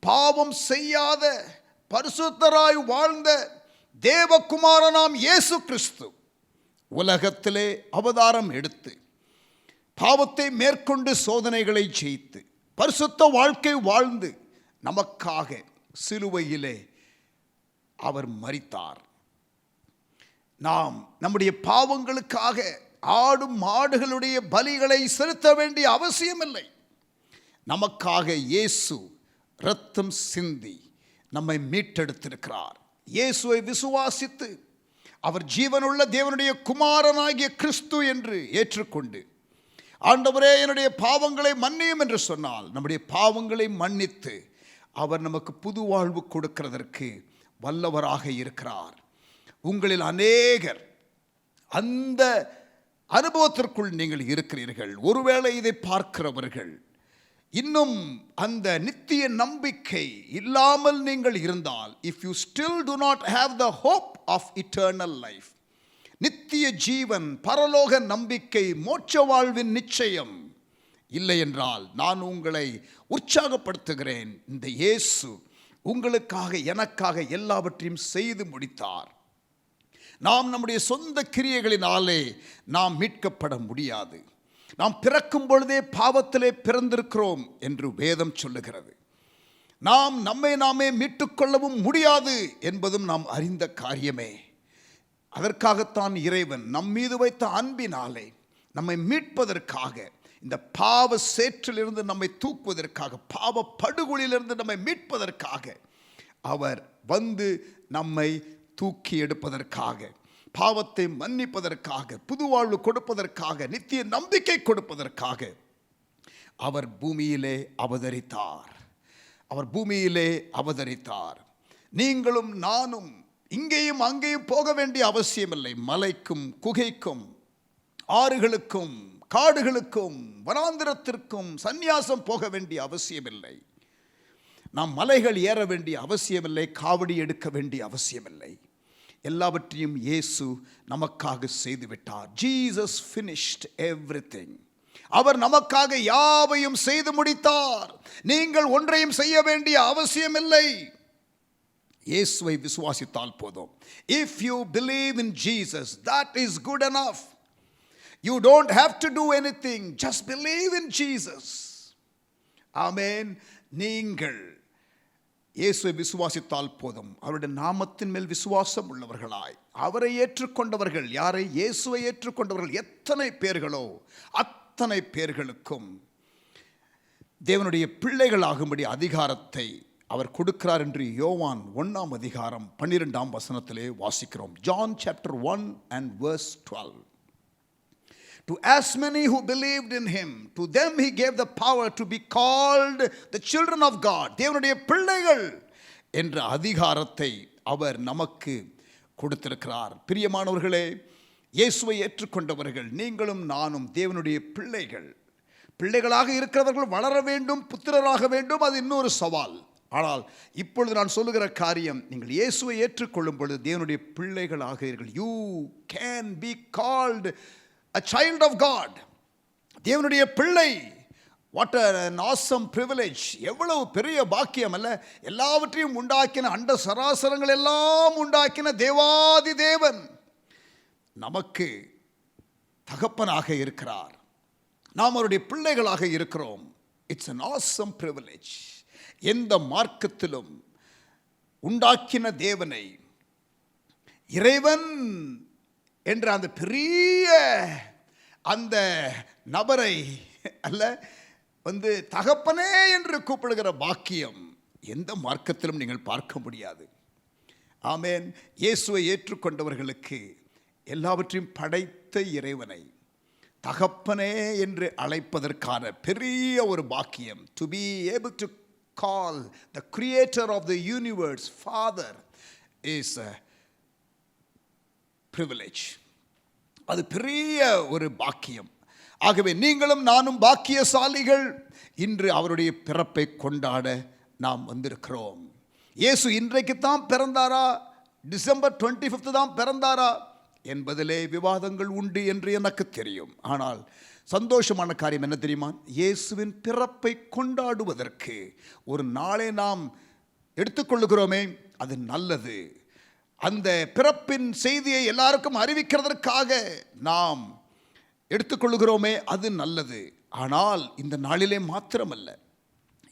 Speaker 1: பாவம் செய்யாத பரிசுத்தராய் வாழ்ந்த தேவகுமாரனாம் இயேசு கிறிஸ்து உலகத்திலே அவதாரம் எடுத்து பாவத்தை மேற்கொண்டு சோதனைகளை ஜெயித்து பரிசுத்த வாழ்க்கை வாழ்ந்து நமக்காக சிலுவையிலே அவர் மரித்தார். நாம் நம்முடைய பாவங்களுக்காக ஆடு மாடுகளுடைய பலிகளை செலுத்த வேண்டிய அவசியமில்லை. நமக்காக இயேசு இரத்தம் சிந்தி நம்மை மீட்டெடுத்திருக்கிறார். இயேசுவை விசுவாசித்து அவர் ஜீவனுள்ள தேவனுடைய குமாரனாகிய கிறிஸ்து என்று ஏற்றுக்கொண்டு, ஆண்டவரே என்னுடைய பாவங்களை மன்னியும் என்று சொன்னால், நம்முடைய பாவங்களை மன்னித்து அவர் நமக்கு புது வாழ்வு கொடுக்கிறதற்கு வல்லவராக இருக்கிறார். உங்களில் அநேகர் அந்த அனுபவத்திற்குள் நீங்கள் இருக்கிறீர்கள். ஒருவேளை இதை பார்க்கிறவர்கள் இன்னும் அந்த நித்திய நம்பிக்கை இல்லாமல் நீங்கள் இருந்தால், if you still do not have the hope of eternal life, நித்திய ஜீவன், பரலோக நம்பிக்கை, மோட்ச வாழ்வின் நிச்சயம் இல்லை என்றால், நான் உங்களை உற்சாகப்படுத்துகிறேன். இந்த இயேசு உங்களுக்காக எனக்காக எல்லாவற்றையும் செய்து முடித்தார். நாம் நம்முடைய சொந்த கிரியைகளினாலே நாம் மீட்கப்பட முடியாது. நாம் பிறக்கும் பொழுதே பாவத்திலே பிறந்திருக்கிறோம் என்று வேதம் சொல்லுகிறது. நாம் நம்மை நாமே மீட்டுக்கொள்ளவும் முடியாது என்பதும் நாம் அறிந்த காரியமே. அதற்காகத்தான் இறைவன் நம் மீது வைத்த அன்பினாலே நம்மை மீட்பதற்காக, இந்த பாவ சேற்றிலிருந்து நம்மை தூக்குவதற்காக, பாவ படுகொலியிலிருந்து நம்மை மீட்பதற்காக அவர் வந்து நம்மை தூக்கி எடுப்பதற்காக, பாவத்தை மன்னிப்பதற்காக, புது வாழ்வு கொடுப்பதற்காக, நித்திய நம்பிக்கை கொடுப்பதற்காக அவர் பூமியிலே அவதரித்தார். அவர் பூமியிலே அவதரித்தார். நீங்களும் நானும் இங்கேயும் அங்கேயும் போக வேண்டிய அவசியமில்லை. மலைக்கும் குகைக்கும் ஆறுகளுக்கும் காடுகளுக்கும் வனாந்திரத்திற்கும் சந்நியாசம் போக வேண்டிய அவசியமில்லை. நாம் மலைகள் ஏற வேண்டிய அவசியமில்லை. காவடி எடுக்க வேண்டிய அவசியமில்லை. எல்லாவற்றையும் இயேசு நமக்காக செய்துவிட்டார். Jesus finished everything. அவர் நமக்காக யாவையும் செய்து முடித்தார். நீங்கள் ஒன்றையும் செய்ய வேண்டிய அவசியமில்லை. இயேசுவை விசுவாசித்தால் போதும். If you believe in Jesus, that is good enough. You don't have to do anything. Just believe in Jesus. Amen. நீங்கள் இயேசுவை விசுவாசித்தால் போதும். அவருடைய நாமத்தின் மேல் விசுவாசம் உள்ளவர்களாய் அவரை ஏற்றுக்கொண்டவர்கள், யாரை? இயேசுவை ஏற்றுக்கொண்டவர்கள் எத்தனை பேர்களோ அத்தனை பேர்களுக்கும் தேவனுடைய பிள்ளைகளாகும்படி அதிகாரத்தை அவர் கொடுக்கிறார் என்று யோவான் 1 அதிகாரம் 12 வாசிக்கிறோம். John chapter 1 and verse 12. To as many who believed in him, to them he gave the power to be called the children of God. தேவனுடைய பிள்ளைகள் என்ற அதிகாரத்தை அவர் நமக்கு கொடுத்திருக்கிறார். பிரியமானவர்களே, இயேசுவை ஏற்றுக்கொண்டவர்கள் நீங்களும் நானும் தேவனுடைய பிள்ளைகள். பிள்ளைகளாக இருக்கிறவர்கள் வளர வேண்டும், புத்திரராக வேண்டும், அது இன்னொரு சவால். ஆனால் இப்பொழுது நான் சொல்லுகிற காரியம், நீங்கள் இயேசுவை ஏற்றுக்கொள்ளும் பொழுது தேவனுடைய பிள்ளைகளாக இருக்கிறீர்கள். You can be called a child of God. தேவனுடைய பிள்ளை. What an awesome privilege. எவ்வளவு பெரிய பாக்கியம் அல்ல? எல்லாவற்றையும் உண்டாக்கின, அண்ட சராசரங்கள் எல்லாம் உண்டாக்கின தேவாதி தேவன் நமக்கு தகப்பனாக இருக்கிறார். நாம் அவருடைய பிள்ளைகளாக இருக்கிறோம். It's an awesome privilege. எந்த மார்க்கத்திலும் உண்டாக்கின தேவனை, இறைவன் என்ற அந்த பெரிய அந்த நபரை அல்ல வந்து தகப்பனே என்று கூப்பிடுகிற பாக்கியம் எந்த மார்க்கத்திலும் நீங்கள் பார்க்க முடியாது. ஆமென். இயேசுவை ஏற்றுக்கொண்டவர்களுக்கு எல்லாவற்றையும் படைத்த இறைவனை தகப்பனே என்று அழைப்பதற்கான பெரிய ஒரு பாக்கியம். To be able to call the creator of the universe Father is a privilege. அது பெரிய ஒரு பாக்கியம். ஆகவே நீங்களும் நானும் பாக்கியசாலிகள். இன்று அவருடைய பிறப்பை கொண்டாட நாம் வந்திருக்கிறோம். இயேசு இன்றைக்கு தான் பிறந்தாரா, டிசம்பர் 25 தான் பிறந்தாரா என்பதிலே விவாதங்கள் உண்டு என்று எனக்கு தெரியும். ஆனால் சந்தோஷமான காரியம் என்ன தெரியுமா? இயேசுவின் பிறப்பை கொண்டாடுவதற்கு ஒரு நாளை நாம் எடுத்துக்கொள்ளுகிறோமே, அது நல்லது. அந்த பிறப்பின் செய்தியை எல்லாருக்கும் அறிவிக்கிறதற்காக நாம் எடுத்துக்கொள்ளுகிறோமே, அது நல்லது. ஆனால் இந்த நாளிலே மாத்திரமல்ல,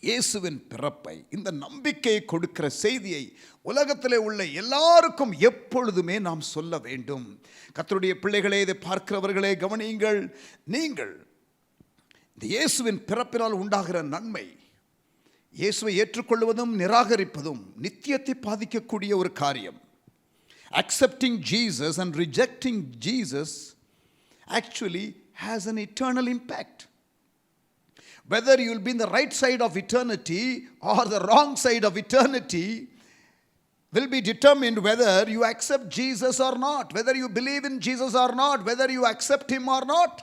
Speaker 1: இயேசுவின் பிறப்பை, இந்த நம்பிக்கையை கொடுக்கிற செய்தியை உலகத்திலே உள்ள எல்லாருக்கும் எப்பொழுதுமே நாம் சொல்ல வேண்டும். கர்த்தருடைய பிள்ளைகளே, இதை பார்க்கிறவர்களே கவனியுங்கள். நீங்கள் இந்த இயேசுவின் பிறப்பினால் உண்டாகிற நன்மை, இயேசுவை ஏற்றுக்கொள்வதும் நிராகரிப்பதும் நித்தியத்தை பாதிக்கக்கூடிய ஒரு காரியம். Accepting Jesus and rejecting Jesus actually has an eternal impact. Whether you will be in the right side of eternity or the wrong side of eternity will be determined whether you accept Jesus or not, whether you believe in Jesus or not, whether you accept him or not.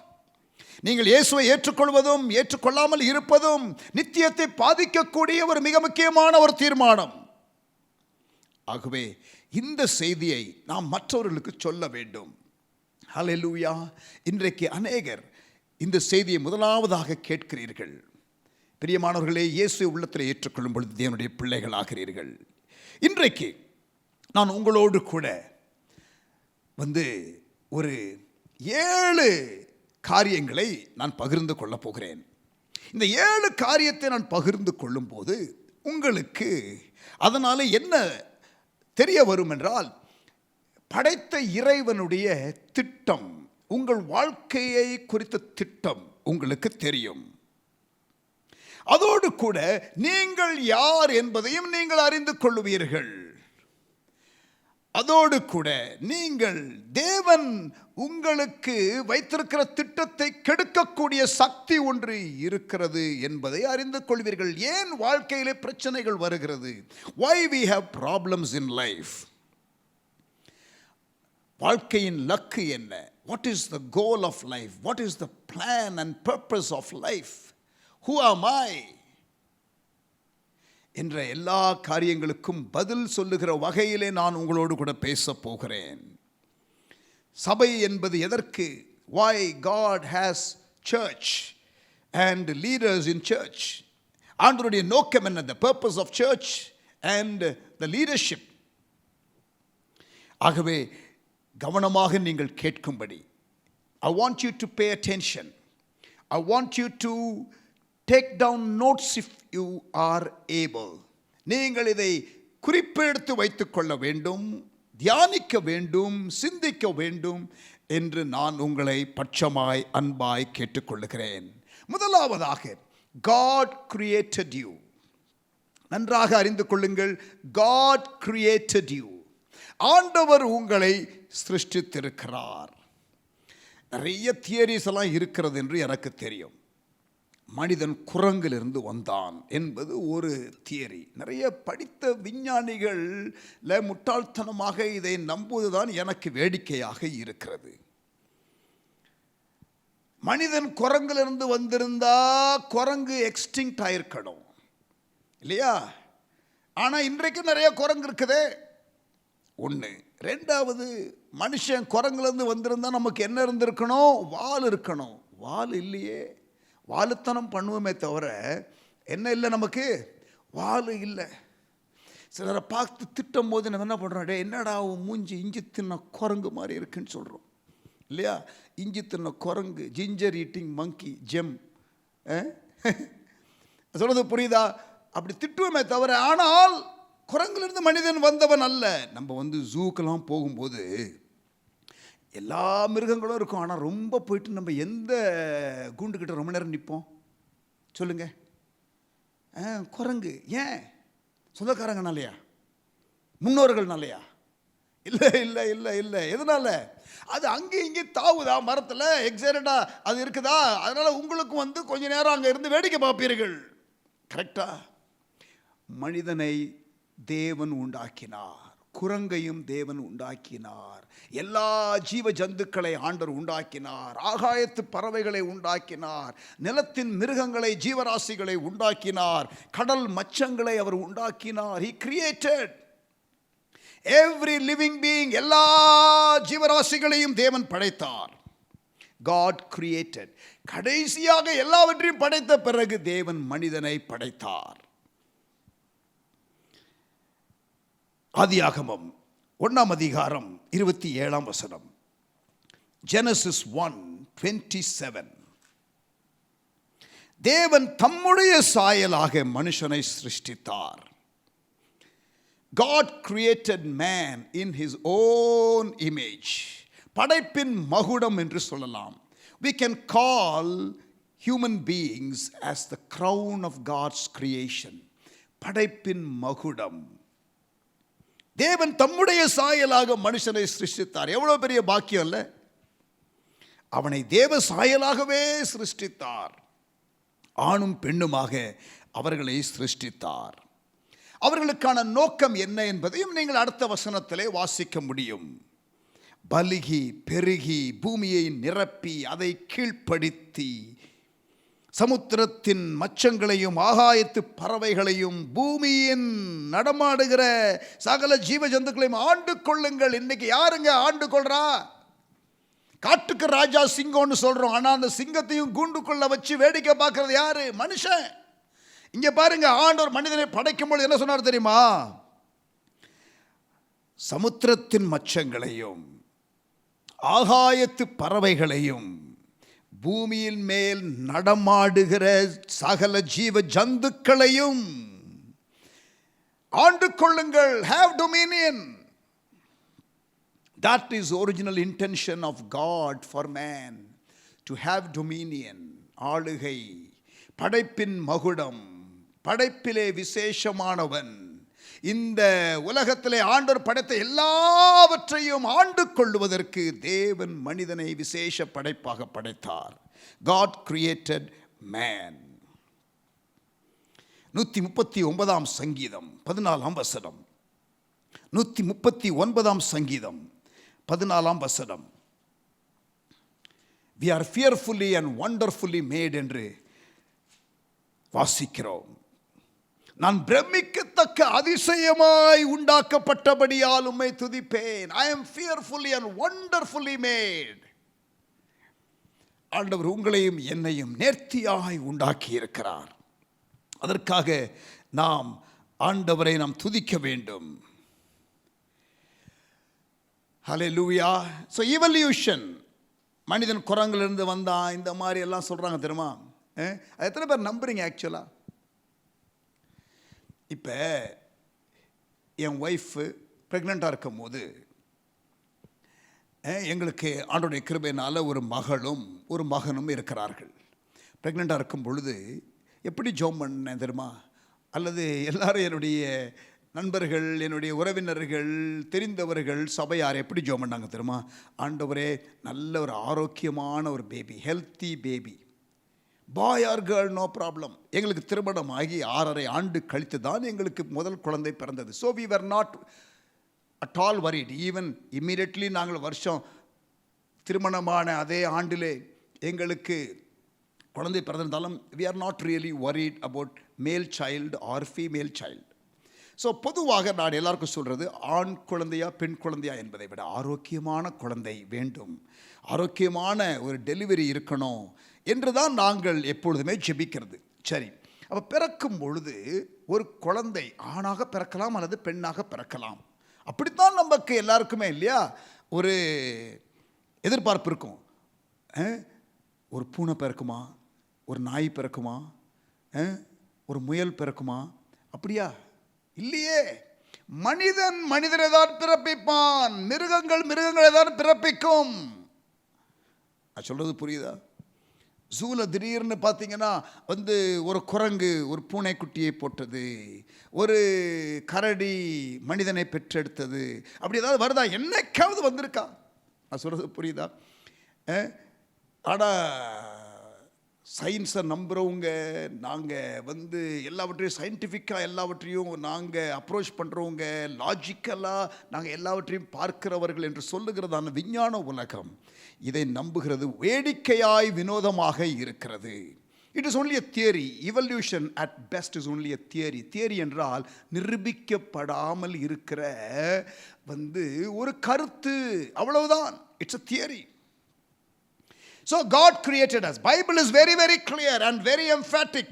Speaker 1: நீங்கள் இயேசுவை ஏற்றுக்கொள்வதும் ஏற்றுக்கொள்ளாமல் இருப்பதும் நித்தியத்தை பாதிக்கக்கூடிய ஒரு மிக முக்கியமான ஒரு தீர்மானம். ஆகவே இந்த செய்தியை நாம் மற்றவர்களுக்கு சொல்ல வேண்டும். ஹல்லேலூயா. இன்றைக்கு அநேகர் இந்த செய்தியை முதலாவதாக கேட்கிறீர்கள். பிரியமானவர்களே, இயேசுவை உள்ளத்தில் ஏற்றுக்கொள்ளும் பொழுது தேவனுடைய பிள்ளைகள் ஆகிறீர்கள். இன்றைக்கு நான் உங்களோடு கூட ஒரு 7 காரியங்களை நான் பகிர்ந்து கொள்ளப் போகிறேன். இந்த 7 காரியத்தை நான் பகிர்ந்து கொள்ளும்போது உங்களுக்கு அதனால் என்ன தெரிய வரும் என்றால், படைத்த இறைவனுடைய திட்டம், உங்கள் வாழ்க்கையை குறித்த திட்டம் உங்களுக்கு தெரியும். அதோடு கூட நீங்கள் யார் என்பதையும் நீங்கள் அறிந்து கொள்வீர்கள். அதோடு கூட நீங்கள் தேவன் உங்களுக்கு வைத்திருக்கிற திட்டத்தை கெடுக்கக்கூடிய சக்தி ஒன்று இருக்கிறது என்பதை அறிந்து கொள்வீர்கள். ஏன் வாழ்க்கையிலே பிரச்சனைகள் வருகிறது? Why we have problems in life? வாழ்க்கையின் லக்கு என்ன? What is the goal of life? What is the plan and purpose of life? Who am I? என்ற எல்லா காரியங்களுக்கும் பதில் சொல்லுகிற வகையிலே நான் உங்களோடு கூட பேச போகிறேன். சபை என்பது எதற்கு? Why God has church and leaders in church. ஆண்டவருடைய நோக்கம் என்ன? The purpose of church and the leadership. ஆகவே கவனமாக நீங்கள் கேட்கும்படி, I want you to pay attention. I want you to take down notes if you are able. நீங்கள் இதை குறிப்பெடுத்து வைத்துக் கொள்ள வேண்டும், தியானிக்க வேண்டும், சிந்திக்க வேண்டும் என்று நான் உங்களை பட்சமாய் அன்பாய் கேட்டுக்கொள்ளுகிறேன். முதலாவதாக, God created you. நன்றாக அறிந்து கொள்ளுங்கள், God created you. ஆண்டவர் உங்களை சிருஷ்டித்திருக்கிறார். நிறைய தியரிஸ் எல்லாம் இருக்கிறது என்று எனக்கு தெரியும். மனிதன் குரங்கிலிருந்து வந்தான் என்பது ஒரு தியரி. நிறைய படித்த விஞ்ஞானிகள் முட்டாள்தனமாக இதை நம்புவதுதான் எனக்கு வேடிக்கையாக இருக்கிறது. மனிதன் குரங்கிலிருந்து வந்திருந்தா குரங்கு எக்ஸ்டிங்க்ட் ஆயிருக்கணும் இல்லையா? ஆனால் இன்றைக்கு நிறைய குரங்கு இருக்குதே, ஒன்று. ரெண்டாவது, மனுஷன் குரங்குலேருந்து வந்திருந்தா நமக்கு என்ன இருந்திருக்கணும்? வால் இருக்கணும். வால் இல்லையே. வாலுத்தனம் பண்ணுவோமே தவிர என்ன இல்லை, நமக்கு வால் இல்லை. சிலரை பார்த்து திட்டும் போது நம்ம என்ன பண்ணுறோம்? டே என்னடா மூஞ்சி இஞ்சி தின்ன குரங்கு மாதிரி இருக்குன்னு சொல்கிறோம் இல்லையா? இஞ்சி தின்ன குரங்கு, ஜிஞ்சர் ஈட்டிங் மங்கி, ஜெம். சொல்கிறது புரியுதா? அப்படி திட்டுவோமே தவிர, ஆனால் குரங்கிலிருந்து மனிதன் வந்தவன் அல்ல. நம்ம ஜூக்கெல்லாம் போகும்போது எல்லா மிருகங்களும் இருக்கும். ஆனால் ரொம்ப போயிட்டு நம்ம எந்த கூண்டுக்கிட்ட ரொம்ப நேரம் நிற்போம் சொல்லுங்க? குரங்கு. ஏன்? சொந்தக்காரங்கனாலையா? முன்னோர்கள்னாலையா? இல்லை இல்லை இல்லை இல்லை. எதனால? அது அங்கேயும் இங்கேயும் தாவுதா, மரத்தில் எக்ஸைட்டடா அது இருக்குதா, அதனால் உங்களுக்கும் கொஞ்ச நேரம் அங்கே இருந்து வேடிக்கை பார்ப்பீர்கள். கரெக்டா? மனிதனை தேவன் உண்டாக்கினார், குரங்கையும் தேவன் உண்டாக்கினார், எல்லா ஜீவ ஜந்துக்களை ஆண்டவர் உண்டாக்கினார், ஆகாயத்து பறவைகளை உண்டாக்கினார், நிலத்தின் மிருகங்களை, ஜீவராசிகளை உண்டாக்கினார், கடல் மச்சங்களை அவர் உண்டாக்கினார். He created every living being. எல்லா ஜீவராசிகளையும் தேவன் படைத்தார். God created. கடைசியாக எல்லாவற்றையும் படைத்த பிறகு தேவன் மனிதனை படைத்தார். ஆதியாகமம் 1ஆம் அதிகாரம் 27ஆம் வசனம். Genesis 1:27. தேவன் தம்முடைய சாயலாக மனுஷனை சிருஷ்டித்தார். God created man in his own image. படைப்பின் மகுடம் என்று சொல்லலாம். We can call human beings as the crown of God's creation. படைப்பின் மகுடம். தேவன் தம்முடைய சாயலாக மனுஷனை சிருஷ்டித்தார். எவ்வளவு பெரிய பாக்கியம் அல்ல? அவனை தேவ சாயலாகவே சிருஷ்டித்தார். ஆணும் பெண்ணுமாக அவர்களை சிருஷ்டித்தார். அவர்களுக்கான நோக்கம் என்ன என்பதையும் நீங்கள் அடுத்த வசனத்திலே வாசிக்க முடியும். பலுகி பெருகி பூமியை நிரப்பி அதை கீழ்ப்படுத்தி சமுத்திரத்தின் மச்சங்களையும் ஆகாயத்து பறவைகளையும் பூமியின் நடமாடுகிற சகல ஜீவ ஜந்துக்களையும் ஆண்டு கொள்ளுங்கள். இன்னைக்கு யாருங்க ஆண்டு கொள்றா? காட்டுக்கு ராஜா சிங்கம்னு சொல்றோம். ஆனால் அந்த சிங்கத்தையும் கூண்டுக்குள்ள வச்சு வேடிக்கை பார்க்கறது யாரு? மனுஷன். இங்க பாருங்க, ஆண்டவர் மனிதனை படைக்கும்போது என்ன சொன்னார் தெரியுமா? சமுத்திரத்தின் மச்சங்களையும் ஆகாயத்து பறவைகளையும் பூமியின் மேல் நடமாடுகிற சகல ஜீவ ஜந்துக்களையும் ஆண்டு கொள்ளுங்கள். Have dominion. That is original intention of God for man, to have dominion. ஆளுகை, படைப்பின் மகுடம், படைப்பிலே விசேஷமானவன். இந்த உலகத்திலே ஆண்டவர் படைத்த எல்லாவற்றையும் ஆண்டு கொள்ளுவதற்கு தேவன் மனிதனை விசேஷ படைப்பாக படைத்தார். God created man. 139 சங்கீதம் 14 வசனம். 139 சங்கீதம் 14 வசனம். We are fearfully and wonderfully made என்று வாசிக்கிறோம். நான் பிரமிக்கத்தக்க அதிசயமாய் உண்டாக்கப்பட்டபடியால் உம்மை துதிப்பேன். I am fearfully and wonderfully made. ஆண்டவர் உங்களையும் என்னையும் நேர்த்தியாய் உண்டாக்கி இருக்கிறார். அதற்காக நாம் ஆண்டவரை நாம் துதிக்க வேண்டும். ஹல்லேலூயா. ஸோ ஈவல்யூஷன், மனிதன் குரங்கிலிருந்து வந்தான், இந்த மாதிரி எல்லாம் சொல்கிறாங்க தெரியுமா? அது எத்தனை பேர் நம்புறீங்க? ஆக்சுவலாக இப்போ என் ஒய்ஃபு ப்ரெக்னெண்ட்டாக இருக்கும் போது எங்களுக்கு ஆண்டவருடைய கிருபையினால் ஒரு மகளும் ஒரு மகனும் இருக்கிறார்கள். ப்ரெக்னெண்ட்டாக இருக்கும் பொழுது எப்படி ஜெபம் பண்ணேன் தெரியுமா? அல்லது எல்லாரும் என்னுடைய நண்பர்கள், என்னுடைய உறவினர்கள், தெரிந்தவர்கள், சபையார் எப்படி ஜெபம் பண்ணாங்க தெரியுமா? ஆண்டவரே, நல்ல ஒரு ஆரோக்கியமான ஒரு baby, healthy baby, boy or girl, no problem. எங்களுக்கு திருமணமாகி 6.5 ஆண்டு கழித்து தான் எங்களுக்கு முதல் குழந்தை பிறந்தது. So we were not at all worried. Even immediately நாங்கள் வருஷம் திருமணமான அதே ஆண்டிலே எங்களுக்கு குழந்தை பிறந்திருந்தாலும் we are not really worried about male child or female child. So பொதுவாக நான் எல்லாருக்கும் சொல்கிறது, ஆண் குழந்தையா பெண் குழந்தையா என்பதை விட ஆரோக்கியமான குழந்தை வேண்டும், ஆரோக்கியமான ஒரு டெலிவரி இருக்கணும் என்று தான் நாங்கள் எப்பொழுதுமே ஜெபிக்கிறது. சரி, அப்போ பிறக்கும் பொழுது ஒரு குழந்தை ஆணாக பிறக்கலாம் அல்லது பெண்ணாக பிறக்கலாம். அப்படித்தான் நமக்கு எல்லாருக்குமே இல்லையா ஒரு எதிர்பார்ப்பு இருக்கும். ஒரு பூனை பிறக்குமா, ஒரு நாய் பிறக்குமா, ஒரு முயல் பிறக்குமா? அப்படியா? இல்லையே. மனிதன் மனிதனை தான் பிறப்பிப்பான், மிருகங்கள் மிருகங்களை தான் பிறப்பிக்கும். நான் சொல்றது புரியுதா? ஜூவில் திடீர்னு பார்த்தீங்கன்னா ஒரு குரங்கு ஒரு பூனைக்குட்டியை போட்டது, ஒரு கரடி மனிதனை பெற்றெடுத்தது, அப்படி ஏதாவது வருதா? என்னைக்காவது வந்திருக்கா? நான் சொல்கிறது புரியுதா? ஆனால் சயின்ஸை நம்புகிறவங்க, நாங்கள் எல்லாவற்றையும் சயின்டிஃபிக்காக எல்லாவற்றையும் நாங்கள் அப்ரோச் பண்ணுறவங்க, லாஜிக்கலாக நாங்கள் எல்லாவற்றையும் பார்க்கிறவர்கள் என்று சொல்லுகிறதான விஞ்ஞான உலகம் இதை நம்புகிறது வேடிக்கையாய் வினோதமாக இருக்கிறது. It is only a theory. Evolution at best is only a theory. Theory என்றால் நிரூபிக்கப்படாமல் இருக்கிற ஒரு கருத்து, அவ்வளவுதான். It's a theory. So God created us. Bible is very very clear and very emphatic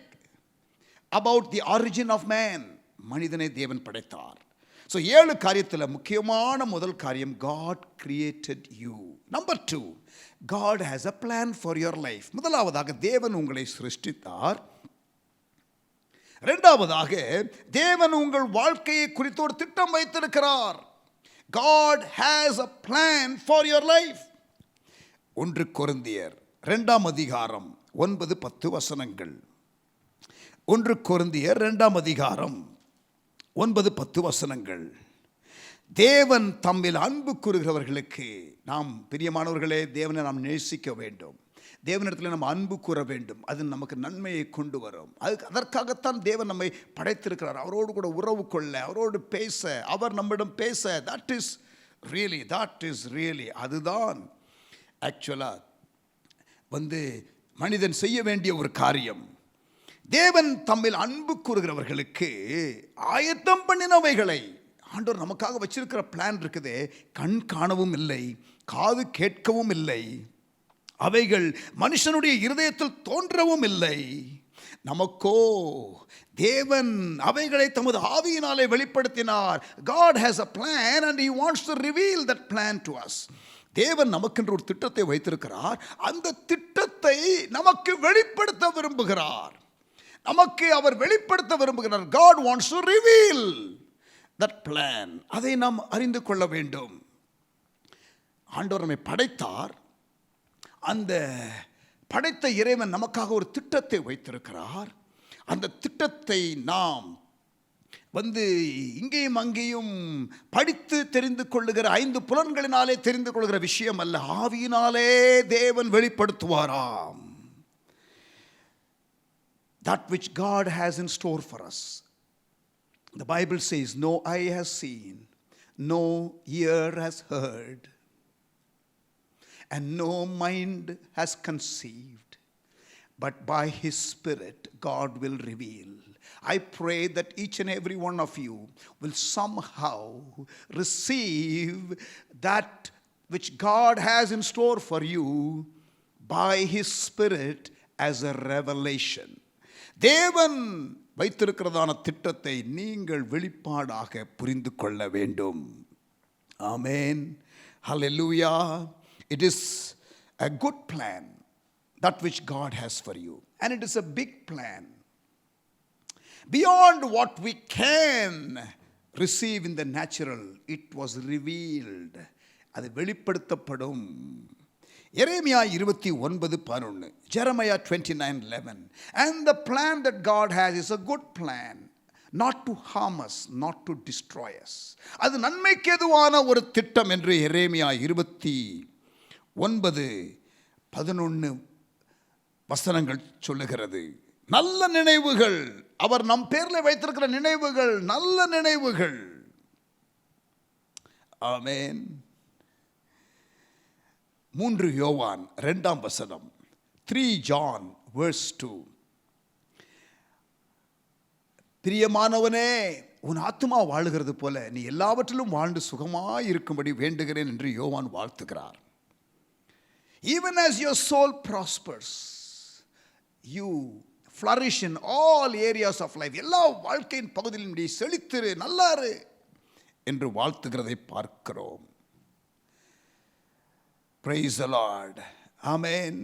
Speaker 1: about the origin of man. மனிதனை தேவன் படைத்தார். So 7 காரியத்தில் முக்கியமான முதல் காரியம், God created you. Number 2, God has a plan for your life. முதலாவதாக தேவன் உங்களை சிருஷ்டித்தார். இரண்டாவதாக தேவன் உங்கள் வாழ்க்கையை குறித்து ஒரு திட்டம் வைத்திருக்கிறார். God has a plan for your life. 1 கொரிந்தியர் 2ஆம் அதிகாரம் 9-10 வசனங்கள். 1 கொரிந்தியர் 2ஆம் அதிகாரம் 9-10 வசனங்கள். தேவன் தம்மில் அன்பு கூறுகிறவர்களுக்கு, நாம் பிரியமானவர்களே, தேவனை நாம் நேசிக்க வேண்டும், தேவனிடத்தில் நம்ம அன்பு கூற வேண்டும். அது நமக்கு நன்மையை கொண்டு வரும். அதற்காகத்தான் தேவன் நம்மை படைத்திருக்கிறார். அவரோடு கூட உறவு கொள்ள, அவரோடு பேச, அவர் நம்மிடம் பேச. தட் இஸ் ரியலி அதுதான் ஆக்சுவலாக மனிதன் செய்ய வேண்டிய ஒரு காரியம். தேவன் தம்மில் அன்பு கூறுகிறவர்களுக்கு ஆயத்தம் பண்ணினவைகளை, ஆண்டவர் நமக்காக வச்சிருக்கிற பிளான் இருக்குது, கண் காணவும் இல்லை, காது கேட்கவும் இல்லை, அவைகள் மனுஷனுடைய இருதயத்தில் தோன்றவும் இல்லை. நமக்கோ தேவன் அவைகளை தமது ஆவியினாலே வெளிப்படுத்தினார். God has a plan and he wants to reveal that plan to us. தேவன் நமக்கென்று ஒரு திட்டத்தை வைத்திருக்கிறார். அந்த திட்டத்தை நமக்கு வெளிப்படுத்த விரும்புகிறார். நமக்கு அவர் வெளிப்படுத்த விரும்புகிறார். God wants to reveal that plan. அதை நாம் அறிந்து கொள்ள வேண்டும். ஆண்டவர் நம்மை படைத்தார். அந்த படைத்த இறைவன் நமக்காக ஒரு திட்டத்தை வைத்திருக்கிறார். அந்த திட்டத்தை நாம் இங்கேயும் அங்கேயும் படித்து தெரிந்து கொள்ளுகிற 5 புலன்களினாலே தெரிந்து கொள்கிற விஷயம் அல்ல, ஆவியினாலே தேவன் வெளிப்படுத்துவாராம். That which God has in store for us. The Bible says, no eye has seen, no ear has heard, and no mind has conceived, but by His Spirit God will reveal. I pray that each and every one of you will somehow receive that which God has in store for you by His Spirit as a revelation. தேவன் வைத்திருக்கிறதான திட்டத்தை நீங்கள் வெளிப்பாடாக புரிந்து கொள்ள வேண்டும். ஆமென். ஹல்லேலூயா. It is a good plan, that which God has for you, and it is a big plan. Beyond what we can receive in the natural, it was revealed. அது வெளிப்படுத்தப்படும். எரேமியா 29:11, Jeremiah 29:11. And the plan that God has is a good plan, not to harm us, not to destroy us. அது நன்மைக்கு ஏதுவான ஒரு திட்டம் என்று எரேமியா 29:11 வசனங்கள் சொல்லுகிறது. நல்ல நினைவுகள், அவர் நம் பேரில் வைத்திருக்கிற நினைவுகள் நல்ல நினைவுகள். ஆமென். 3 யோவான் 2 3 John verse 2. பிரியமானவனே, உன் ஆத்துமா வாழுகிறது போல நீ எல்லாவற்றிலும் வாழ்ந்து சுகமாய் இருக்கும்படி வேண்டுகிறேன் என்று யோவான் வாழ்த்துகிறார். Even as your soul prospers, you flourish in all areas of life. எல்லா வாழ்க்கையின் பகுதியிலும் நீ செழித்திரு, நல்லாரு என்று வாழ்த்துகிறதை பார்க்கிறோம். Praise the Lord. Amen.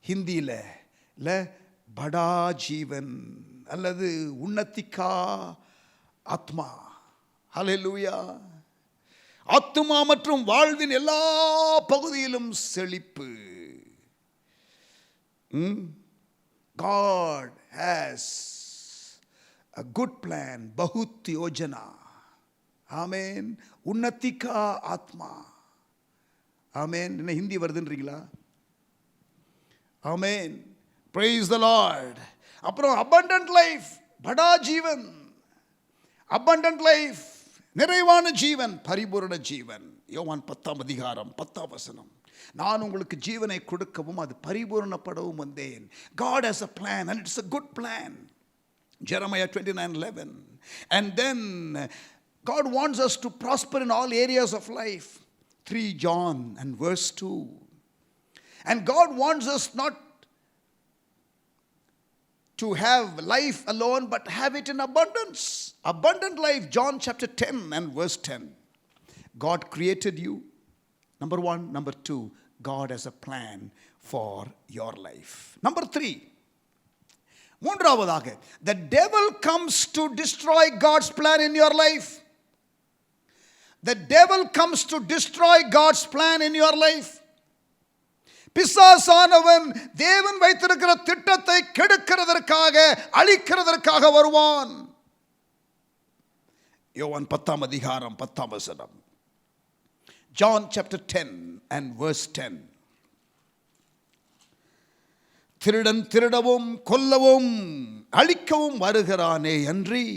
Speaker 1: ஹிந்தியில் படா ஜீவன் அல்லது உன்னதிகா ஆத்மா. ஹல்லேலூயா. ஆத்மா மற்றும் வாழ்வின் எல்லா பகுதியிலும் செழிப்பு. God has a good plan. Bahut yojana. Amen. உன்னதிகா ஆத்மா. ஆமென். என்ன ஹிந்தி வருதுன்றீங்களா? ஆமென். Praise the Lord. அப்புறம் abundant life, படா ஜீவன், abundant life, நிறைவான ஜீவன், பரிபூரண ஜீவன். யோவான் 10:10 நான் உங்களுக்கு ஜீவனை கொடுக்கவும் அது பரிபூரணப்படவும் வந்தேன். God has a plan and it's a good plan. Jeremiah 29:11. And then God wants us to prosper in all areas of life. 3 John and verse 2. And God wants us not to have life alone, but have it in abundance. Abundant life, John chapter 10 and verse 10. God created you, number 1. Number 2, God has a plan for your life. Number 3, மூன்றாவதாக, the devil comes to destroy God's plan in your life. The devil comes to destroy God's plan in your life. பிசாசானவன் தேவன் வைத்திருக்கிற திட்டத்தை கெடுக்கிறதற்காக, அழிக்கிறதற்காக வருவான். யோவான் 10:10. John chapter 10 and verse 10. திருடன் திருடவும் கொல்லவும் அழிக்கவும் வருகிறானே அன்றி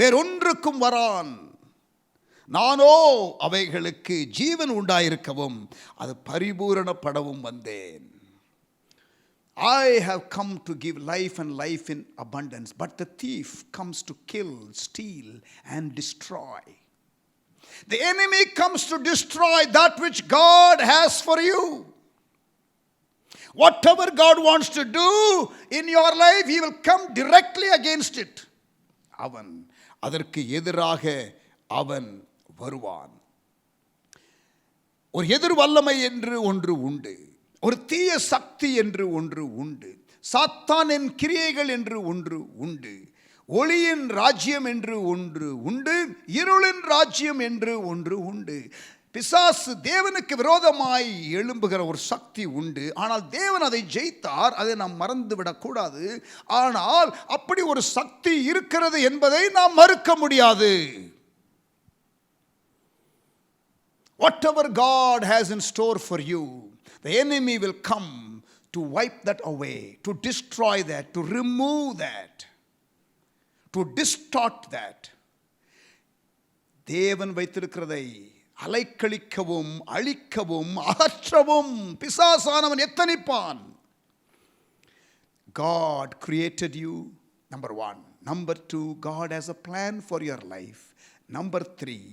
Speaker 1: வேறொன்றுக்கும் வரான். நானோ அவைகளுக்கு ஜீவன் உண்டாயிருக்கவும் அது பரிபூரணப்படவும் வந்தேன். I have come to give life and life in abundance, but the thief comes to kill, steal and destroy. The enemy comes to destroy that which God has for you. Whatever God wants to do in your life, he will come directly against it. அவன் அதற்கு எதிராக அவன் வருவான். ஒரு எதிர் வல்லமை என்று ஒன்று உண்டு, ஒரு தீய சக்தி என்று ஒன்று உண்டு, சாத்தானின் கிரியைகள் என்று ஒன்று உண்டு, ஒளியின் ராஜ்யம் என்று ஒன்று உண்டு, இருளின் ராஜ்யம் என்று ஒன்று உண்டு. பிசாசு தேவனுக்கு விரோதமாய் எழும்புகிற ஒரு சக்தி உண்டு. ஆனால் தேவன் அதை ஜெயித்தார், அதை நாம் மறந்துவிடக்கூடாது. ஆனால் அப்படி ஒரு சக்தி இருக்கிறது என்பதை நாம் மறுக்க முடியாது. Whatever God has in store for you, the enemy will come to wipe that away, to destroy that, to remove that, to distort that. தேவன் வைத்திருக்கிறதை அலைக்கழிக்கவும் அழிக்கவும் அகற்றவும் பிசாசானவன் எத்தனிப்பான். God created you, number 1. Number 2, God has a plan for your life. Number 3,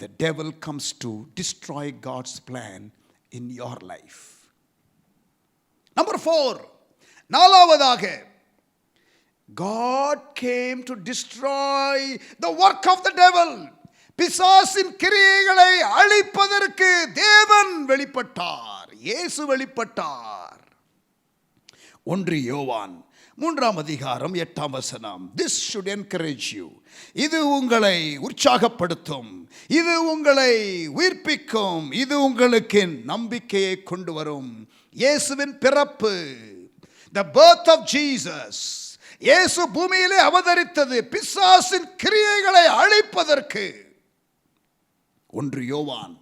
Speaker 1: the devil comes to destroy God's plan in your life. Number 4, நாலாவதாக, God came to destroy the work of the devil. பிசாசின் கிரியைகளை அழிப்பதற்கு தேவன் வெளிப்பட்டார், இயேசு வெளிப்பட்டார். 1 யோவான் 3:8. This should encourage you. இது உங்களை உற்சாகப்படுத்தும், இது உங்களை உயிர்ப்பிக்கும், இது உங்களுக்கு நம்பிக்கையை கொண்டு வரும். இயேசுவின் பிறப்பு, the birth of Jesus. இயேசு பூமியிலே அவதரித்தது பிசாசின் கிரியைகளை அழிப்பதற்கு. 1 யோவான்